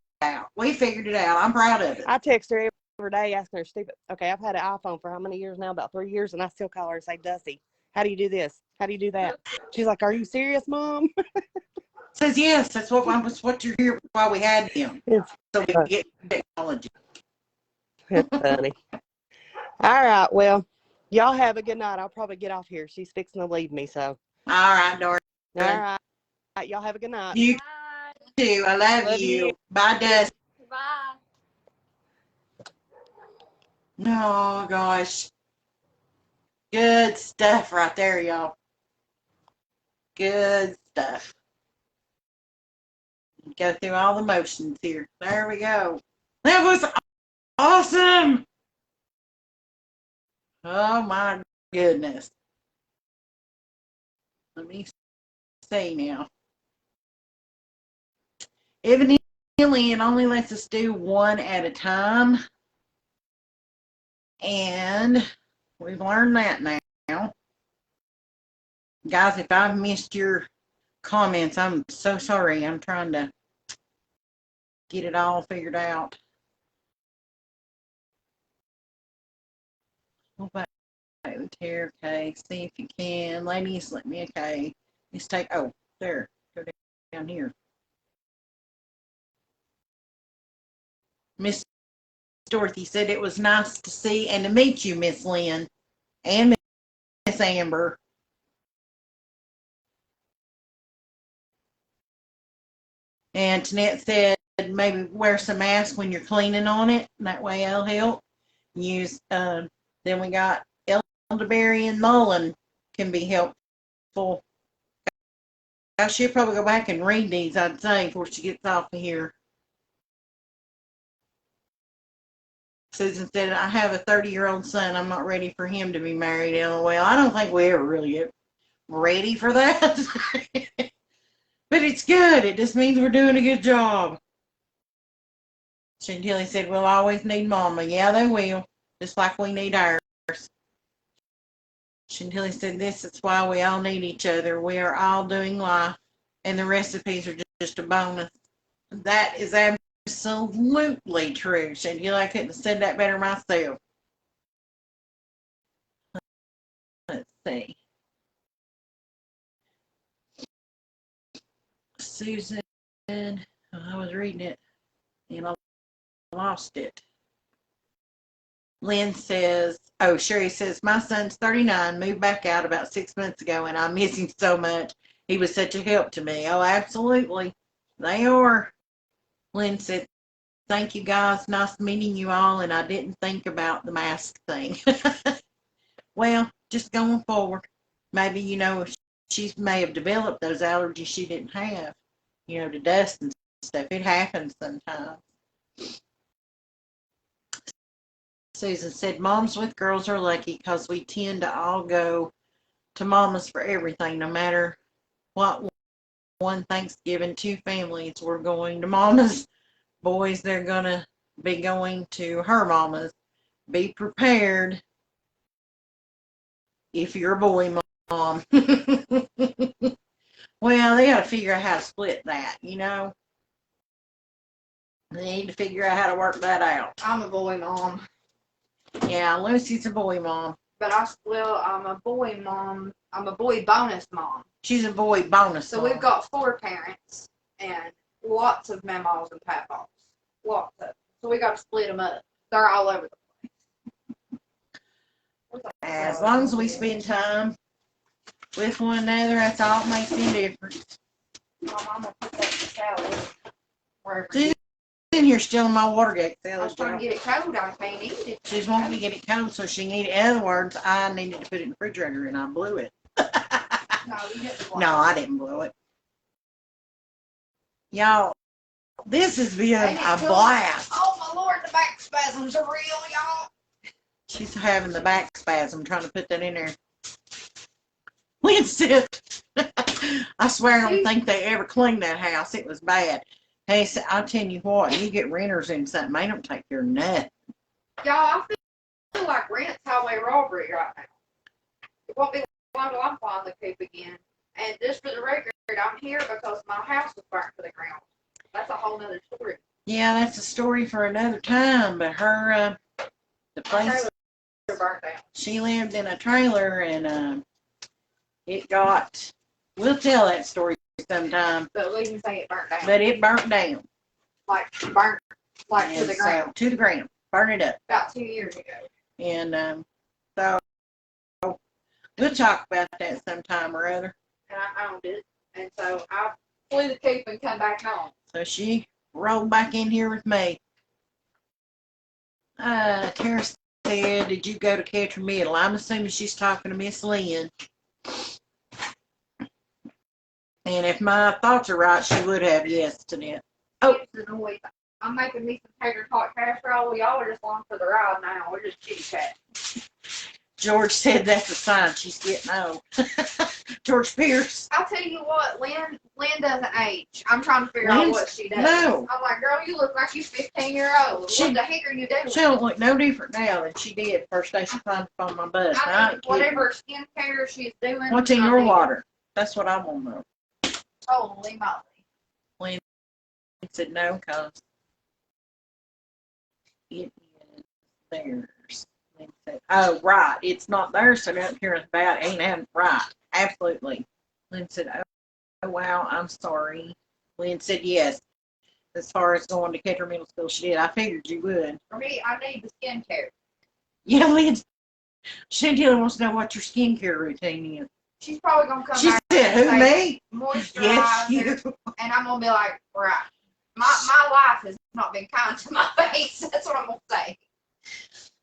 We figured it out. I'm proud of it. I text her every day asking her stupid. Okay, I've had an iPhone for how many years now? About 3 years, and I still call her and say, Dusty, how do you do this? How do you do that? She's like, are you serious, Mom? Says yes. That's what you're here while we had him. So we can get technology. It's funny. All right. Well, y'all have a good night. I'll probably get off here. She's fixing to leave me, so. All right, Dory. All right. Y'all have a good night. You too. I love you. Bye, Dusty. Bye. Oh, gosh. Good stuff right there, y'all. Good stuff. Go through all the motions here. There we go. That was awesome. Oh, my goodness. Let me see now. Evidently, it only lets us do one at a time. And we've learned that now. Guys, if I've missed your comments, I'm so sorry. I'm trying to get it all figured out. Okay, see if you can. Ladies, let me, okay. Let's take, oh, there. Go down here. Miss Dorothy said it was nice to see and to meet you, Miss Lynn, and Miss Amber. And Tanette said maybe wear some masks when you're cleaning on it. That way it'll help. Use, then we got elderberry and mullein can be helpful. I should probably go back and read these, I'd say, before she gets off of here. Susan said, I have a 30-year-old son. I'm not ready for him to be married. LOL. I don't think we ever really get ready for that. But it's good. It just means we're doing a good job. Chantilly said, we'll always need Mama. Yeah, they will. Just like we need ours. Chantilly said, this is why we all need each other. We are all doing life. And the recipes are just a bonus. That is absolutely true. Chantilly, I couldn't have said that better myself. Let's see. Susan, I was reading it and I lost it. Lynn says, oh, Sherry says, my son's 39, moved back out about 6 months ago, and I miss him so much. He was such a help to me. Oh, absolutely. They are. Lynn said, thank you, guys. Nice meeting you all, and I didn't think about the mask thing. Well, just going forward. Maybe, she may have developed those allergies she didn't have, to dust and stuff. It happens sometimes. Susan said, moms with girls are lucky because we tend to all go to mamas for everything, no matter what. One Thanksgiving, 2 families, we're going to mamas. Boys, they're going to be going to her mamas. Be prepared. if you're a boy mom. Well, they got to figure out how to split that, you know. They need to figure out how to work that out. I'm a boy mom. Yeah, Lucy's a boy mom. But I'm a boy mom. I'm a boy bonus mom. She's a boy bonus So mom. we've got 4 parents and lots of mamas and papas. Lots of them. So we got to split them up. They're all over the place. As long as we spend time with one another, that's all that makes any difference. My mama put that salad wherever. She's in here stealing my Watergate I salad. was trying to get it cold. I can't eat it. She's wanting to get it cold so she can eat it. In other words, I needed to put it in the refrigerator and I blew it. No, you didn't. No, I didn't blow it. Y'all, this has been a blast. Oh my Lord, the back spasms are real, y'all. She's having the back spasm trying to put that in there. Winston, I swear I don't think they ever cleaned that house. It was bad. Hey, I'll tell you what, you get renters in something, they don't take care of nothing. Y'all, I feel like rent's highway robbery right now. It won't be long till I'm flying the coop again. And just for the record, I'm here because my house was burnt to the ground. That's a whole nother story. Yeah, that's a story for another time, but her, the place, Burnt down. she lived in a trailer and it got, we'll tell that story sometime, But we can say it burnt down. but it burnt down. Like burnt, like to And the so, ground. to the ground, burn it up. About 2 years ago. And so we'll talk about that sometime or other. And I owned it. And so I flew the coop and come back home. So she rolled back in here with me. Tara said, did you go to Catherine Middle? I'm assuming she's talking to Miss Lynn. And if my thoughts are right, she would have yes to that. Oh. I'm making me some tater tot casserole. Y'all are just along for the ride now. We're just chitty chatting. George said that's a sign she's getting old. George Pierce. I'll tell you what, Lynn doesn't age. I'm trying to figure out what she does. No. I'm like, girl, you look like you're 15-year-old. What the heck are you doing? She don't look no different now than she did first day she climbed up on my bus. I think whatever skincare she's doing. What's in your water? That's what I want to know. Holy moly. Lynn said no, because it is theirs. Lynn said, oh, right. It's not theirs, so don't care about it. Ain't having right. Absolutely. Lynn said, oh, wow, I'm sorry. Lynn said, yes. As far as going to Catherine Middle School, she did. I figured you would. For me, I need the skincare. Yeah, Lynn. Chantel wants to know what your skincare routine is. She's probably going to come She back said, who, and say, me? moisturizer. Yes, you. And I'm going to be like, right. My life has not been kind to my face. That's what I'm going to say.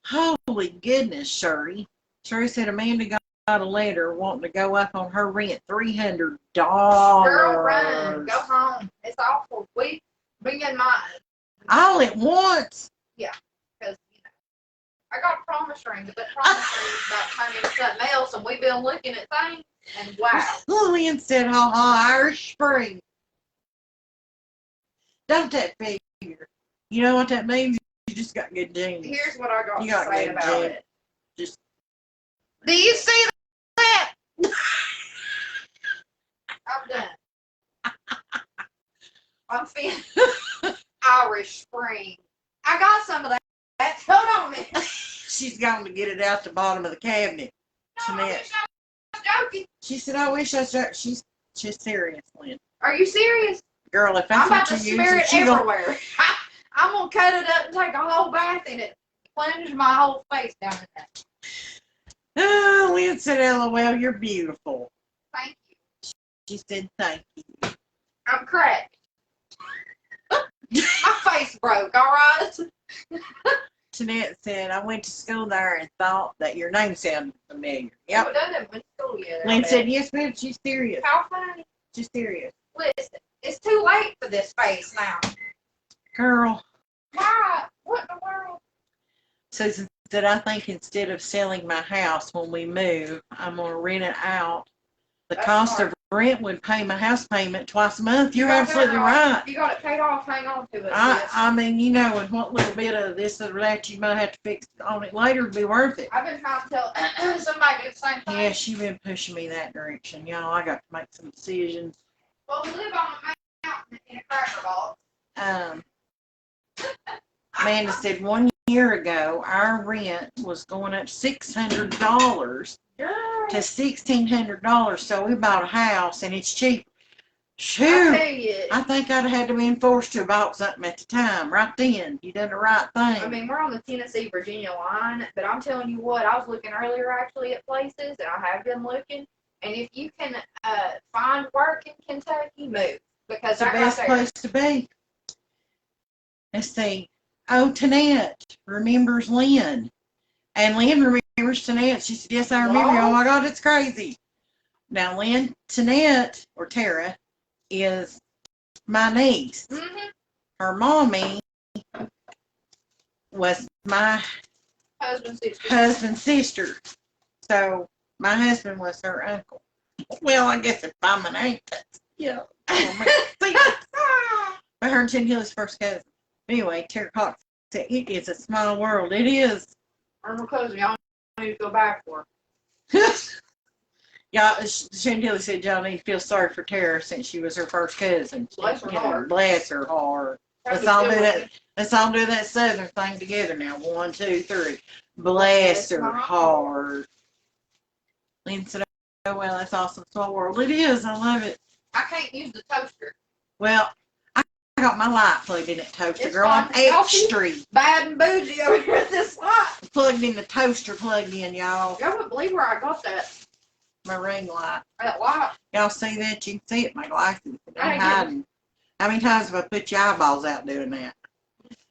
Holy goodness, Shirley. Shirley said Amanda got a letter wanting to go up on her rent, $300. Girl, run. Go home. It's awful. We been in mind. All at once. Yeah. Because, I got a promise ring, but that promise ring is about turning into something else, and we've been looking at things, and wow. Lillian said, ha ha, Irish Spring. Don't that figure? You know what that means? You just got good genes. Here's what I got You to got say good about genes. it. Just. Do you see that? I'm done. I'm feeling Irish Spring. I got some of that. Hold on a minute. She's going to get it out the bottom of the cabinet. No, I Jeanette. wish I was joking. She said, I wish I was. She's serious, Lynn. Are you serious? Girl, if I'm that's about what to you're smear using, it everywhere. I'm going to cut it up and take a whole bath in it. Plunge my whole face down in that. Oh, Lynn said, LOL, you're beautiful. Thank you. She said, thank you. I'm cracked. My face broke, all right? Jeanette said, I went to school there and thought that your name sounded familiar. Yep. I haven't went to school yet. Lynn said, yes, ma'am, she's serious. How funny. She's serious. Listen, it's too late for this face now. Girl. Why? What in the world? Susan said, I think instead of selling my house when we move, I'm going to rent it out the That's cost smart. of rent would pay my house payment twice a month. You're You got absolutely that right. You got it paid off. Hang on to it. I mean, you know, with what little bit of this or that you might have to fix on it later would be worth it. I've been trying to tell somebody do the same thing. Yeah, she's been pushing me that direction. Y'all, I got to make some decisions. Well, we live on a mountain in a cracker box. Amanda said 1 year ago, our rent was going up $600 to $1,600. So we bought a house and it's cheap. I Shoo! tell you. I think I'd have had to be forced to have bought something at the time, right then. You done the right thing. I mean, we're on the Tennessee-Virginia line, but I'm telling you what, I was looking earlier actually at places, and I have been looking, and if you can find work in Kentucky, move. Because It's the that best right there, place to be. Let's see. Oh, Tanette remembers Lynn. And Lynn remembers Tanette. She said, yes, I remember you. Oh, my God, it's crazy. Now, Lynn, Tanette, or Tara, is my niece. mm-hmm. Her mommy was my husband's sister. So my husband was her uncle. Well, I guess if I'm an aunt, that's, yeah. But her and Chantilly's first cousin. Anyway, Tara Cox said, it is a small world. It is. Or my cousin, y'all need to go back for. Yeah, Chantilly said y'all need to feel sorry for Tara since she was her first cousin. Bless her heart. Bless her heart. Let's all do that. Let's all do that Southern thing together now. 1, 2, 3. Bless her heart. Lynn said, oh, well, that's awesome. Small world. It is. I love it. I can't use the toaster. Well, I got my light plugged in that toaster, It's girl. I'm fine. extra Bad and bougie over here at this light. plugged in the toaster, plugged in, y'all. Y'all wouldn't believe where I got that My ring light. light. Y'all see that? You can see it in my glasses. I I'm ain't hiding. How many times have I put your eyeballs out doing that?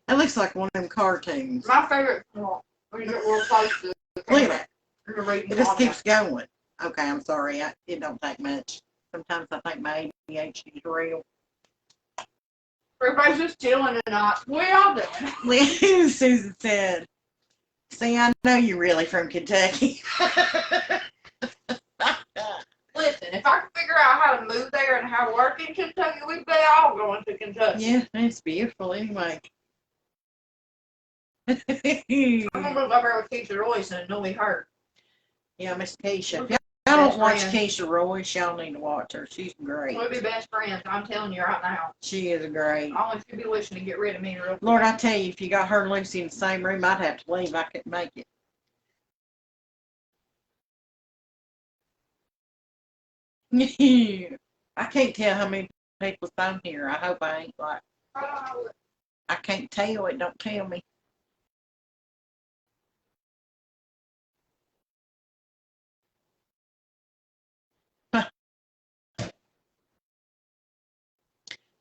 It looks like one of them cartoons. My favorite, well, we get real close to the Look at camera. that. We're gonna read It just keeps going. Okay, I'm sorry. It don't take much. Sometimes I think my ADHD is real. Everybody's just chilling tonight. What y'all doing? Susan said, see, I know you're really from Kentucky. Listen, if I could figure out how to move there and how to work in Kentucky, we'd be all going to Kentucky. Yeah, it's beautiful anyway. I'm gonna move over with Keisha Royce and it'll be her. Yeah, Miss Keisha. Okay. If y'all Best don't watch friend. Keisha Royce, y'all need to watch her. She's great. We'll be best friends. I'm telling you right now. She is great. I want you to be wishing to get rid of me real quick. Lord, I tell you, if you got her and Lucy in the same room, I'd have to leave. I couldn't make it. I can't tell how many people's on here. I hope I ain't like, I can't tell. It don't tell me.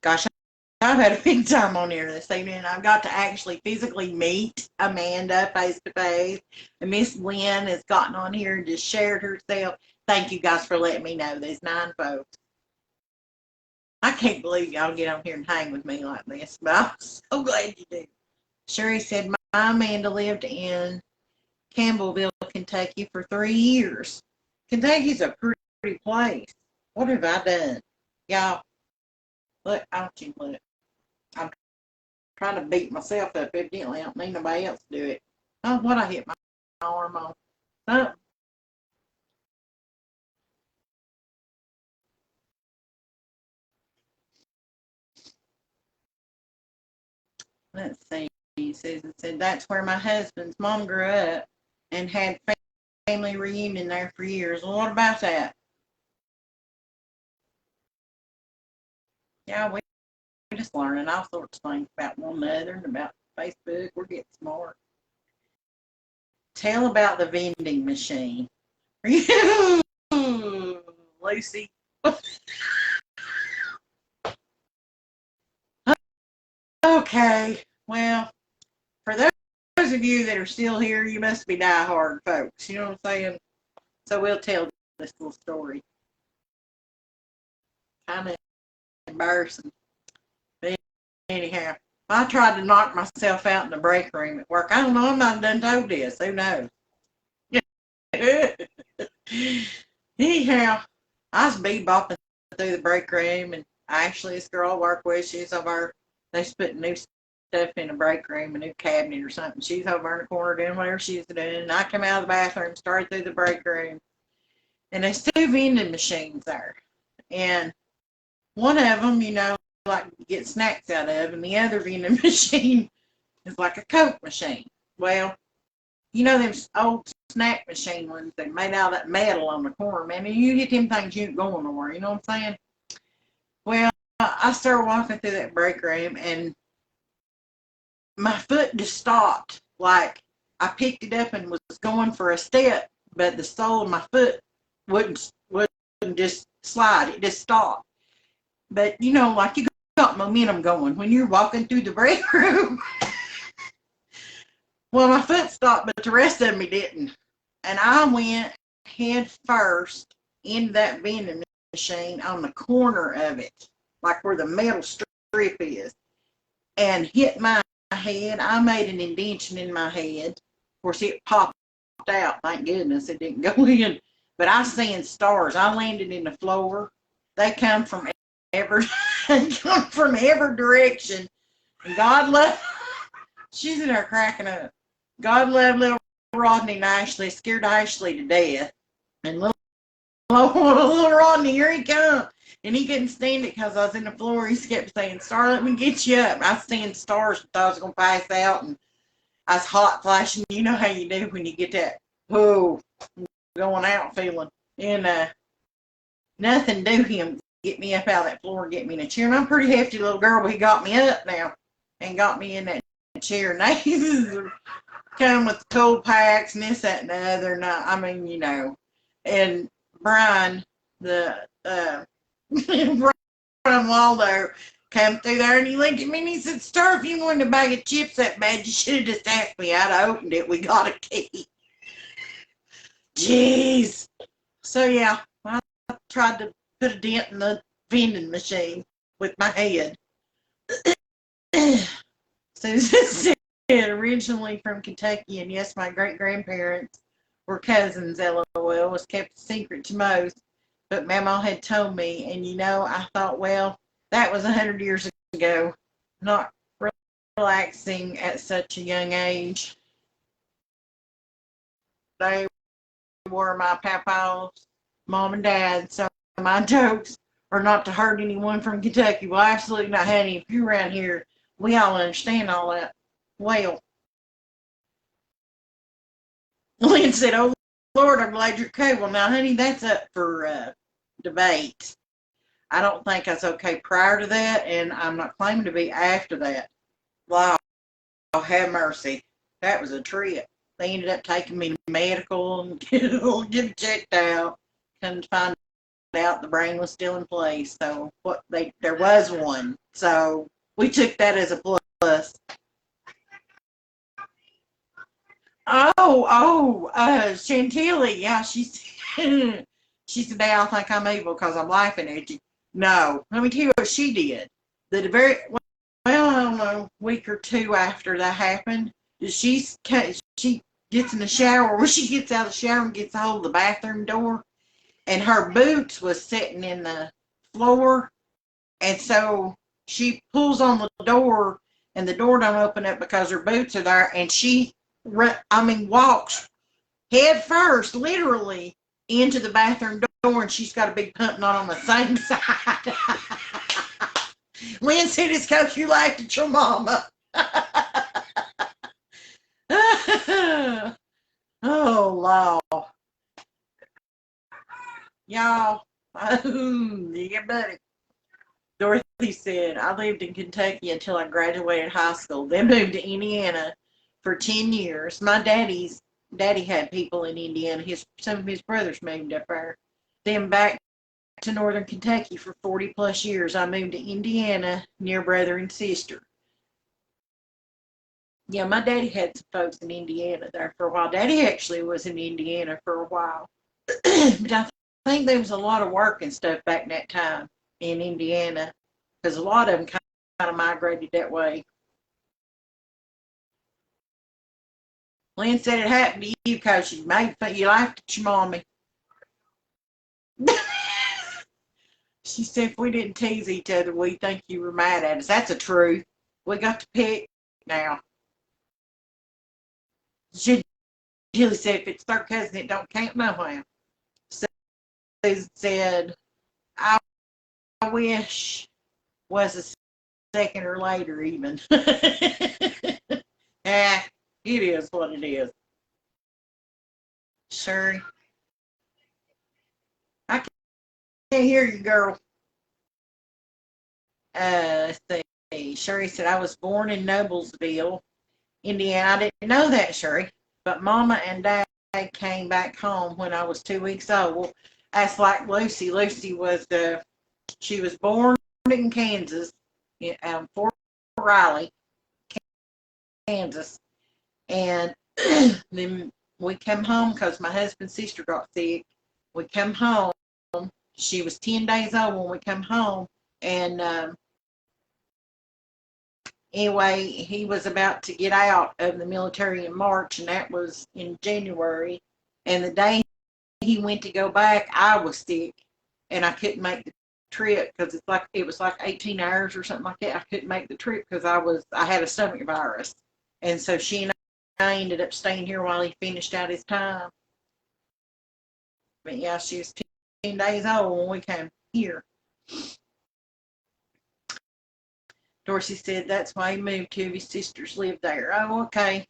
Gosh, I've had a big time on here this evening. I've got to actually physically meet Amanda face to face. And Miss Lynn has gotten on here and just shared herself. Thank you guys for letting me know. There's 9 folks. I can't believe y'all get on here and hang with me like this, but I'm so glad you do. Sherry said, my Amanda lived in Campbellville, Kentucky for 3 years. Kentucky's a pretty place. What have I done? Y'all, look, I don't you look. I'm trying to beat myself up. Evidently, I don't need nobody else to do it. Oh, what I hit my arm on. Oh. Let's see. Susan said, that's where my husband's mom grew up and had family reunion there for years. Well, what about that? Yeah, we're just learning all sorts of things about one another and about Facebook. We're getting smart. Tell about the vending machine. Lucy. Okay, well, for those of you that are still here, you must be diehard folks. You know what I'm saying? So we'll tell this little story. Kind of embarrassing. But anyhow, I tried to knock myself out in the break room at work. I don't know. I'm not done told this. Who knows? Anyhow, I was bebopping through the break room, and Ashley, this girl I work with, she's over. They put new stuff in the break room, a new cabinet or something. She's over in the corner doing whatever she's doing. And I come out of the bathroom, started through the break room, and there's two vending machines there. And one of them, like you get snacks out of, and the other vending machine is like a Coke machine. Well, them old snack machine ones that made out of that metal on the corner, man. And you get them things, you ain't going nowhere. You know what I'm saying? Well, I started walking through that break room, and my foot just stopped. Like, I picked it up and was going for a step, but the sole of my foot wouldn't just slide. It just stopped. But, like you got momentum going when you're walking through the break room. Well, my foot stopped, but the rest of me didn't. And I went head first into that vending machine on the corner of it, like where the metal strip is, and hit my head. I made an indentation in my head. Of course, it popped out. Thank goodness it didn't go in. But I seen stars. I landed in the floor. They come from every direction. And God love. She's in there cracking up. God love little Rodney and Ashley. Scared Ashley to death. And little Rodney, here he comes. And he couldn't stand it because I was in the floor. He kept saying, "Star, let me get you up." And I was seeing stars and thought I was going to pass out. And I was hot flashing. You know how you do when you get that, whoa, going out feeling. And nothing do him get me up out of that floor and get me in a chair. And I'm a pretty hefty little girl, but he got me up now and got me in that chair. And they come with cold packs and this, that, and the other. And I mean, And Brian, Brian Waldo, come through there and he looked at me and he said, "Star, if you wanted a bag of chips that bad, you should have just asked me. I'd have opened it. We got a key." Jeez. So, yeah, I tried to put a dent in the vending machine with my head. Susan said, originally from Kentucky, and yes, my great-grandparents were cousins, LOL, was kept a secret to most, but Mama had told me, and I thought, well, that was 100 years ago, not relaxing at such a young age. They were my papa's mom and dad, so my jokes are not to hurt anyone from Kentucky. Well, absolutely not, honey. If you're around here, we all understand all that. Well, Lynn said, "Oh, Lord, I'm glad you're okay." Well, now, honey, that's up for debate. I don't think I was okay prior to that, and I'm not claiming to be after that. Wow, have mercy. That was a trip. They ended up taking me to medical and get it checked out. Couldn't find out the brain was still in place. So there was one. So we took that as a plus. Chantilly, yeah, she said, "Now I think I'm evil because I'm laughing at you." No, let me tell you what she did. I don't know, week or two after that happened, she gets in the shower. When she gets out of the shower and gets a hold of the bathroom door, and her boots was sitting in the floor, and so she pulls on the door, and the door don't open up because her boots are there, and she walks head first, literally, into the bathroom door, and she's got a big pump knot on the same side. Lynn said, "It's because you laughed at your mama." Oh, Lord. Y'all, yeah, buddy. Dorothy said, "I lived in Kentucky until I graduated high school. Then moved to Indiana for 10 years. My daddy had people in Indiana. Some of his brothers moved up there. Then back to northern Kentucky for 40 plus years. I moved to Indiana near brother and sister." Yeah, my daddy had some folks in Indiana there for a while. Daddy actually was in Indiana for a while. But I think there was a lot of work and stuff back in that time in Indiana, because a lot of them kind of migrated that way. Lynn said it happened to you because you laughed at your mommy. She said if we didn't tease each other, we think you were mad at us. That's the truth. We got to pick now. She said if it's third cousin, it don't count nowhere. Susan said, I wish was a second or later even. Yeah, it is what it is. Sherry, I can't hear you, girl. Let's see. Sherry said, I was born in Noblesville, Indiana. I didn't know that, Sherry. But Mama and Dad came back home when I was 2 weeks old. Well, that's like Lucy. Lucy was she was born in Kansas, Fort Riley, Kansas, and then we came home because my husband's sister got sick. We came home. She was 10 days old when we came home, and anyway, he was about to get out of the military in March, and that was in January. And the day he went to go back, I was sick, and I couldn't make the trip because it was like 18 hours or something like that. I couldn't make the trip because I had a stomach virus, and so she and I ended up staying here while he finished out his time. But yeah, she was 10 days old when we came here. Dorsey said that's why he moved. Two of his sisters lived there. Oh, okay.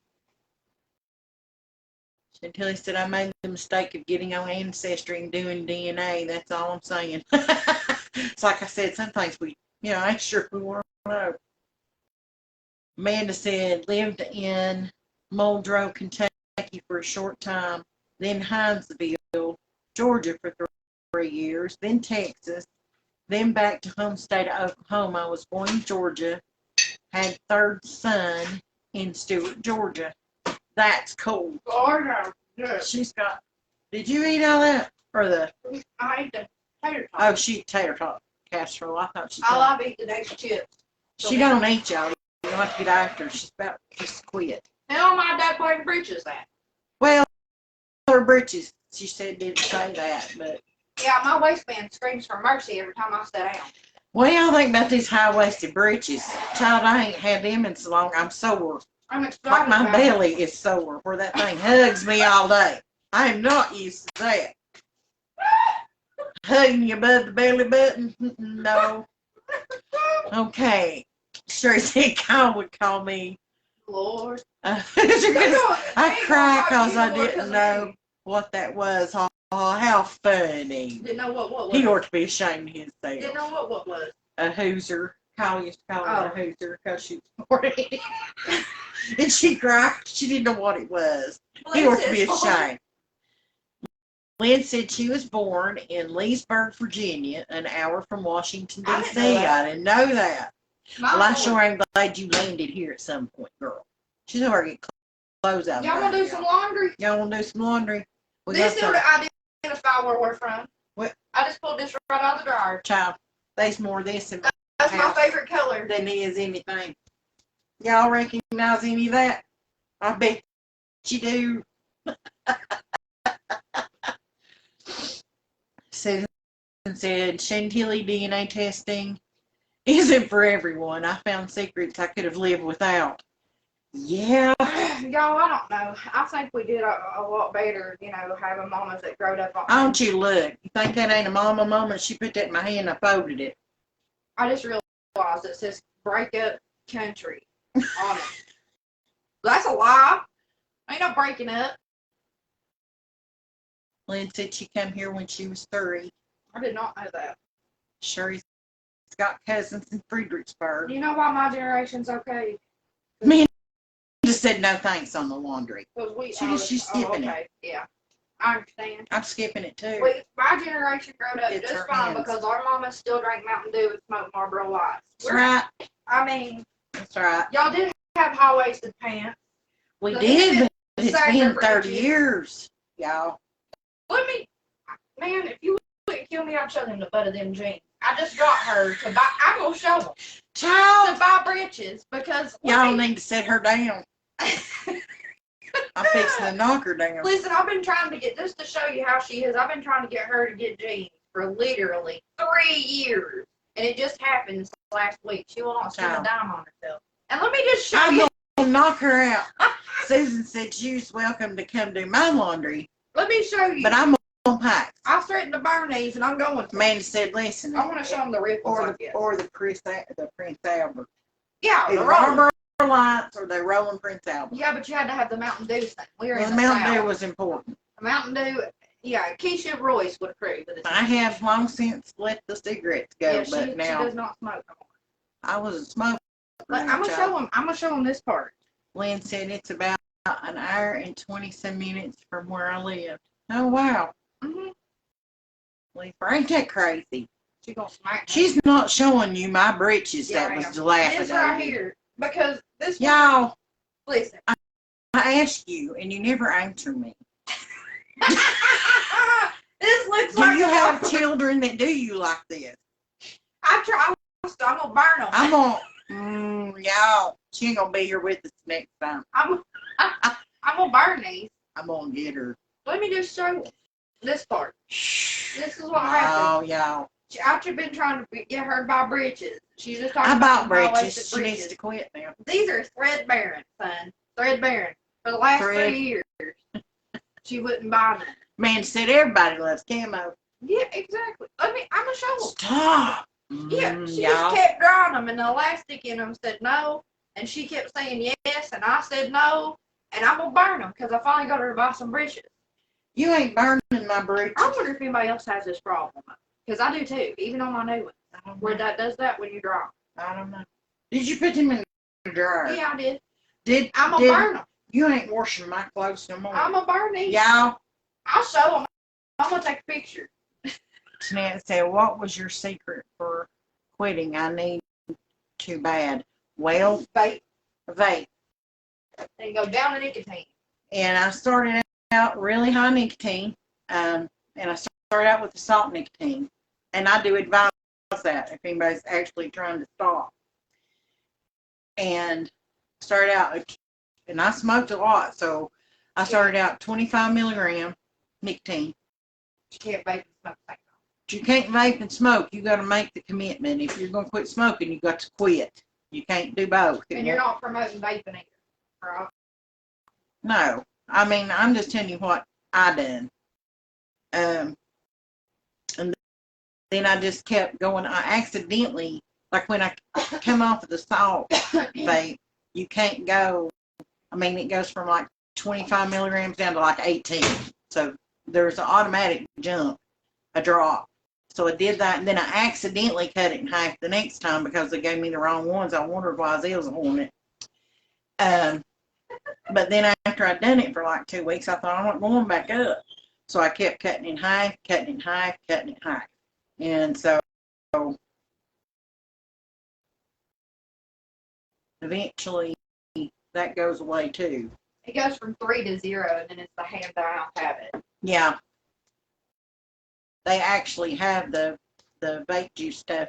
Until he said I made the mistake of getting on Ancestry and doing DNA. That's all I'm saying. It's like I said, some things I ain't sure we want to know. Amanda said lived in Muldrow, Kentucky for a short time, then Hinesville, Georgia for 3 years, then Texas, then back to home state of Oklahoma. I was born in Georgia, had third son in Stewart, Georgia. That's cool. Lord, no. She's got. Did you eat all that or I ate the tater tot. Oh, she tater tot casserole. I thought she. All I've eaten today's chips. She don't eat y'all. You don't have to get after her. She's about to just quit. Hell, my dad wearing breeches that. Well, her britches. She said didn't say that, but. Yeah, my waistband screams for mercy every time I sit down. What do y'all think about these high-waisted breeches? Child, I ain't had them in so long. I'm sore. I'm excited. Like my about belly is sore where that thing hugs me all day. I am not used to that. Hugging you above the belly button? No. Okay. Sure said Kyle would call me. Lord. I cried because I didn't know what that was. Oh, how funny. Didn't know what was. He ought to be ashamed of himself. Didn't know what was. A hooser. Kyle used to call her a hooser because she was 40. And she cried. She didn't know what it was. He ought to be ashamed. Lynn said she was born in Leesburg, Virginia, an hour from Washington, D.C. I didn't know that. Well, I sure am glad you landed here at some point, girl. She's already get clothes out of Y'all want to do some laundry? Y'all want to do some laundry? This is where I identify where we're from. What? I just pulled this right out of the dryer. Child, there's more of this in That's my favorite color. than is anything. Y'all recognize any of that? I bet you do. Susan said, Chantilly DNA testing isn't for everyone. I found secrets I could have lived without. Yeah. Y'all, I don't know. I think we did a lot better, having mamas that growed up on. Don't you look? You think that ain't a mama moment? She put that in my hand and I folded it. I just realized it says break up country on it. That's a lie. Ain't no breaking up. Lynn said she came here when she was 3. I did not know that. Sherry's got cousins in Fredericksburg. You know why my generation's okay? Me just said no thanks on the laundry. She's skipping it. Yeah, I understand. I'm skipping it too. My generation growing up It's just her fine hands. because our mamas still drank Mountain Dew and smoked Marlboro Lights. That's right. I mean, That's right. y'all did have high-waisted pants. We So did, but it's Saturday been for 30 you. years, y'all. Man, if you wouldn't kill me, I'd show them the butt of them jeans. I just got her to buy. I'm gonna show them Child, to buy breeches because y'all need to set her down. I'm fixing to knock her down. Listen, I've been trying to get, just to show you how she is, I've been trying to get her to get jeans. for literally 3 years. And it just happened last week. She will not spend a dime on herself. And let me just show I'm you. gonna knock her out. Susan said she was welcome to come do my laundry, Let me show you. but I'm on packs. I'll threaten to burn these, and I'm going to. Amanda said, listen. I want to show them the ripples. Or the Prince Albert. Yeah, Either the rolling. Marlboro Lights or the rolling Prince Albert. Yeah, but you had to have the Mountain Dew thing. We were Well, in the the Mountain Dew South. was important. Mountain Dew, yeah, Keisha Royce would approve of this. I have long since let the cigarettes go, Yeah, but she now does not smoke no more. I was a smoker. But I'm gonna show them this part. Lynn said it's about an hour and 20-some minutes from where I lived. Oh, wow. Mm-hmm. Leaper, ain't that crazy? She gonna smack me. She's not showing you my britches. Yeah, That I was am. dilapidated. This right here, because this one, Y'all, listen. I asked you, and you never answered me. This looks Do like you have children that do you like this? I'm gonna burn them. I'm gonna, y'all, she ain't gonna be here with us next time. I'm gonna burn these. I'm gonna get her. Let me just show you this part. Shh. This is what happened. Oh, y'all. After been trying to get her to buy britches, she's just talking I about bought high-waisted britches. She needs to quit now. These are threadbare, son. Threadbare. For the last Thread. 3 years, she wouldn't buy them. Man said everybody loves camo. Yeah, exactly. I'm gonna show them. Stop. Yeah, she y'all. just kept drawing them, and the elastic in them said no, and she kept saying yes, and I said no, and I'm gonna burn them because I finally got her to buy some britches. You ain't burning my britches. I wonder if anybody else has this problem, because I do too, even on my new one, where that does that when you draw. I don't know. Did you put them in the dryer? Yeah, I did. I'm gonna burn them. You ain't washing my clothes no more. I'm gonna burn these. Y'all. I'll show them. I'm gonna take a picture. Jeanette said, what was your secret for quitting? I need too bad. Well, Vape. vape. And go down to nicotine. And I started out really high nicotine. And I started out with the salt nicotine. And I do advise that if anybody's actually trying to stop. And started out, and I smoked a lot. So I started out 25 milligram nicotine. You can't vape and smoke. You can't vape and smoke. You got to make the commitment. If you're going to quit smoking, you got to quit. You can't do both. And you're not promoting vaping either, right? No. I mean, I'm just telling you what I done. And then I just kept going. I accidentally, like when I come off of the salt vape, you can't go. I mean, it goes from like 25 milligrams down to like 18. So there's an automatic jump, a drop. So I did that, and then I accidentally cut it in half the next time because they gave me the wrong ones. I wondered why I was on it. But then after I'd done it for like 2 weeks, I thought, I'm not going back up. So I kept cutting in half, cutting in half, cutting in half. And so eventually that goes away too. It goes from 3 to 0, and then it's the hand-to-mouth habit. Yeah. They actually have the vape juice stuff.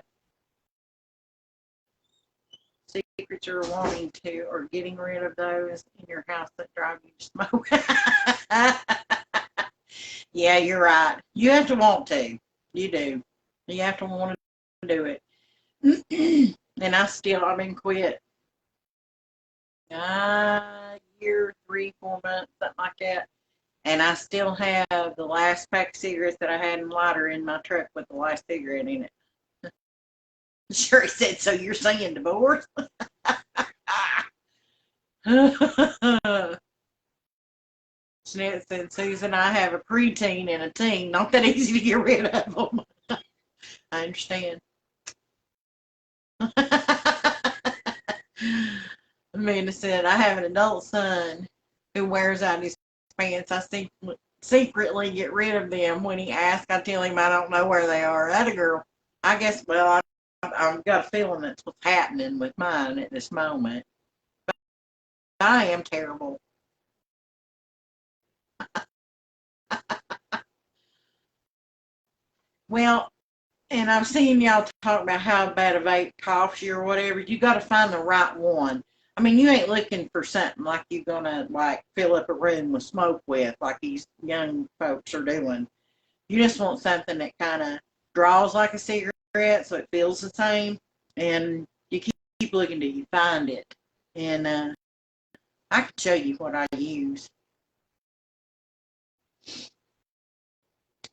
Secrets you're wanting to or getting rid of those in your house that drive you to smoke. Yeah, you're right. You have to want to. You do. You have to want to do it. And I've been quit. Year, 3, 4 months, something like that. And I still have the last pack of cigarettes that I had in lighter in my truck with the last cigarette in it. Sherry said, so you're saying divorce? Jeanette said, Susan, I have a preteen and a teen. Not that easy to get rid of them. I understand. Amanda said, I have an adult son who wears out his pants. I secretly get rid of them. When he asks, I tell him I don't know where they are. That a girl. I guess, well, I've got a feeling that's what's happening with mine at this moment. But I am terrible. Well, and I've seen y'all talk about how bad a vape coughs you or whatever. You got to find the right one. I mean, you ain't looking for something like you're going to, like, fill up a room with smoke with, like these young folks are doing. You just want something that kind of draws like a cigarette, so it feels the same. And you keep looking till you find it. And I can show you what I use.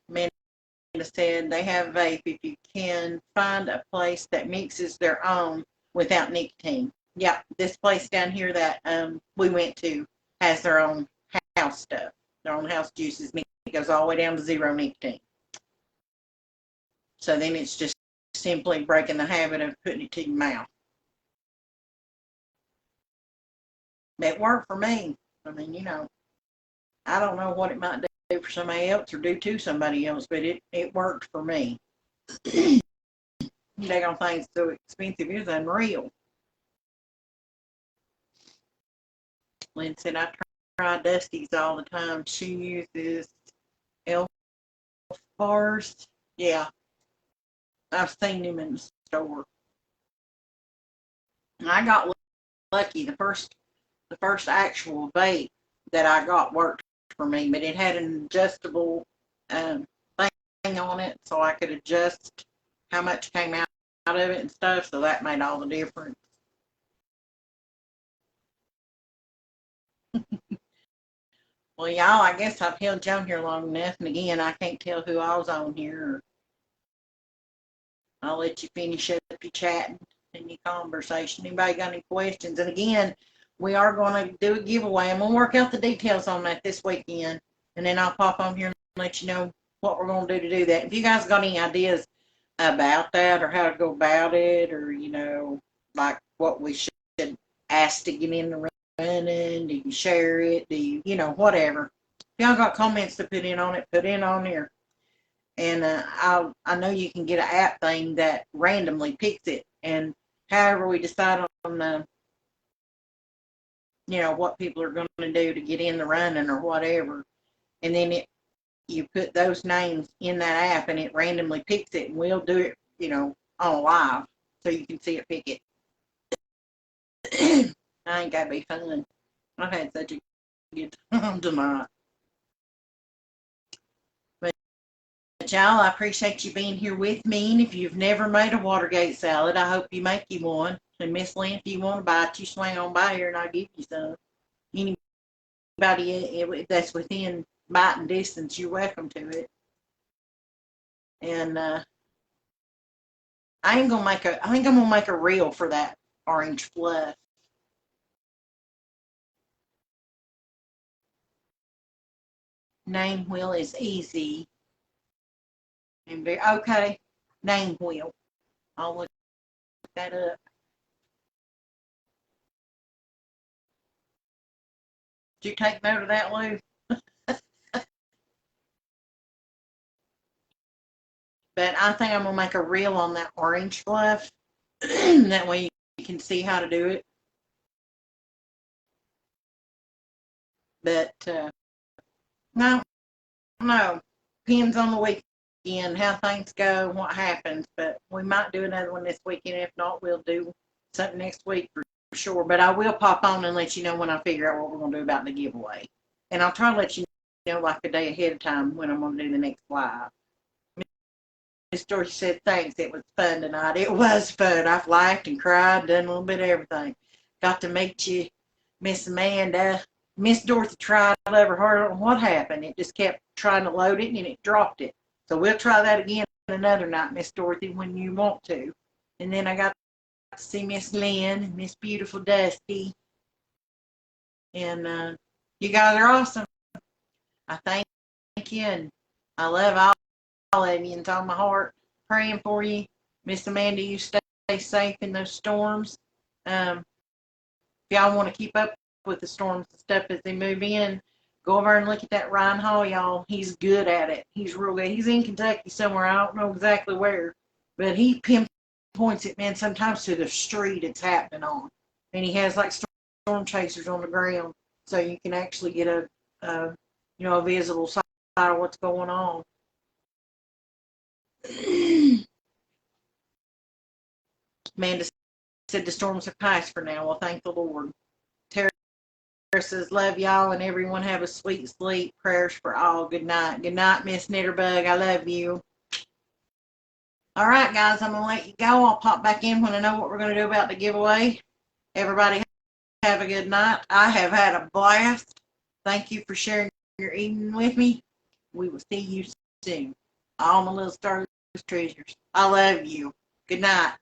Amanda said they have vape if you can find a place that mixes their own without nicotine. Yeah, this place down here that we went to has their own house stuff, their own house juices. It goes all the way down to 0 nicotine. So then it's just simply breaking the habit of putting it to your mouth. It worked for me. I mean, you know, I don't know what it might do for somebody else or do to somebody else, but it worked for me. Daggone thing's so expensive, it's unreal. Lynn said, I try Dusty's all the time. She uses elf bars. Yeah, I've seen them in the store. I got lucky. The first actual vape that I got worked for me, but it had an adjustable thing on it, so I could adjust how much came out of it and stuff, so that made all the difference. Well, y'all, I guess I've held you on here long enough, and again, I can't tell who I was on here. I'll let you finish up your chatting and your conversation. Anybody got any questions? And again, we are going to do a giveaway. I'm going to work out the details on that this weekend, and then I'll pop on here and let you know what we're going to do that. If you guys got any ideas about that or how to go about it, or, you know, like what we should ask to get in the running, do you share it, do you, you know, whatever. If y'all got comments to put in on it, put in on here. And I know you can get an app thing that randomly picks it, and however we decide on the, you know, what people are going to do to get in the running or whatever, and then you put those names in that app and it randomly picks it, and we'll do it, you know, on live so you can see it pick it. I ain't got to be fun. I've had such a good time tonight. But y'all, I appreciate you being here with me, and if you've never made a Watergate salad, I hope you make you one. And Miss Lynn, if you want to buy it, you swing on by here and I'll give you some. Anybody that's within biting distance, you're welcome to it. And I think I'm gonna make a reel for that orange fluff. Name wheel is easy and very okay. Name wheel. I'll look that up. Did you take note of that, Lou? But I think I'm gonna make a reel on that orange fluff. That way you can see how to do it. But no, depends on the weekend, how things go, what happens. But we might do another one this weekend. If not, we'll do something next week for sure. But I will pop on and let you know when I figure out what we're gonna do about the giveaway. And I'll try to let you know like a day ahead of time when I'm gonna do the next live. Miss Dorothy said, thanks, it was fun tonight. It was fun. I've laughed and cried, done a little bit of everything. Got to meet you, Miss Amanda. Miss Dorothy tried over her. I don't know what happened. It just kept trying to load it and it dropped it. So we'll try that again another night, Miss Dorothy, when you want to. And then I got to see Miss Lynn, Miss Beautiful Dusty. And you guys are awesome. I thank you, and I love all of you. It's on my heart, praying for you. Miss Amanda, you stay safe in those storms. If y'all want to keep up with the storms and stuff as they move in, go over and look at that Ryan Hall, y'all. He's good at it. He's real good. He's in Kentucky somewhere. I don't know exactly where, but he pinpoints it, man, sometimes to the street it's happening on. And he has like storm chasers on the ground, so you can actually get a visible side of what's going on. Amanda said the storms have passed for now. Well, thank the Lord. Tara says, love y'all, and everyone have a sweet sleep. Prayers for all. Good night. Good night, Miss Knitterbug. I love you. All right, guys, I'm going to let you go. I'll pop back in when I know what we're going to do about the giveaway. Everybody have a good night. I have had a blast. Thank you for sharing your evening with me. We will see you soon. All my little Starless treasures. I love you. Good night.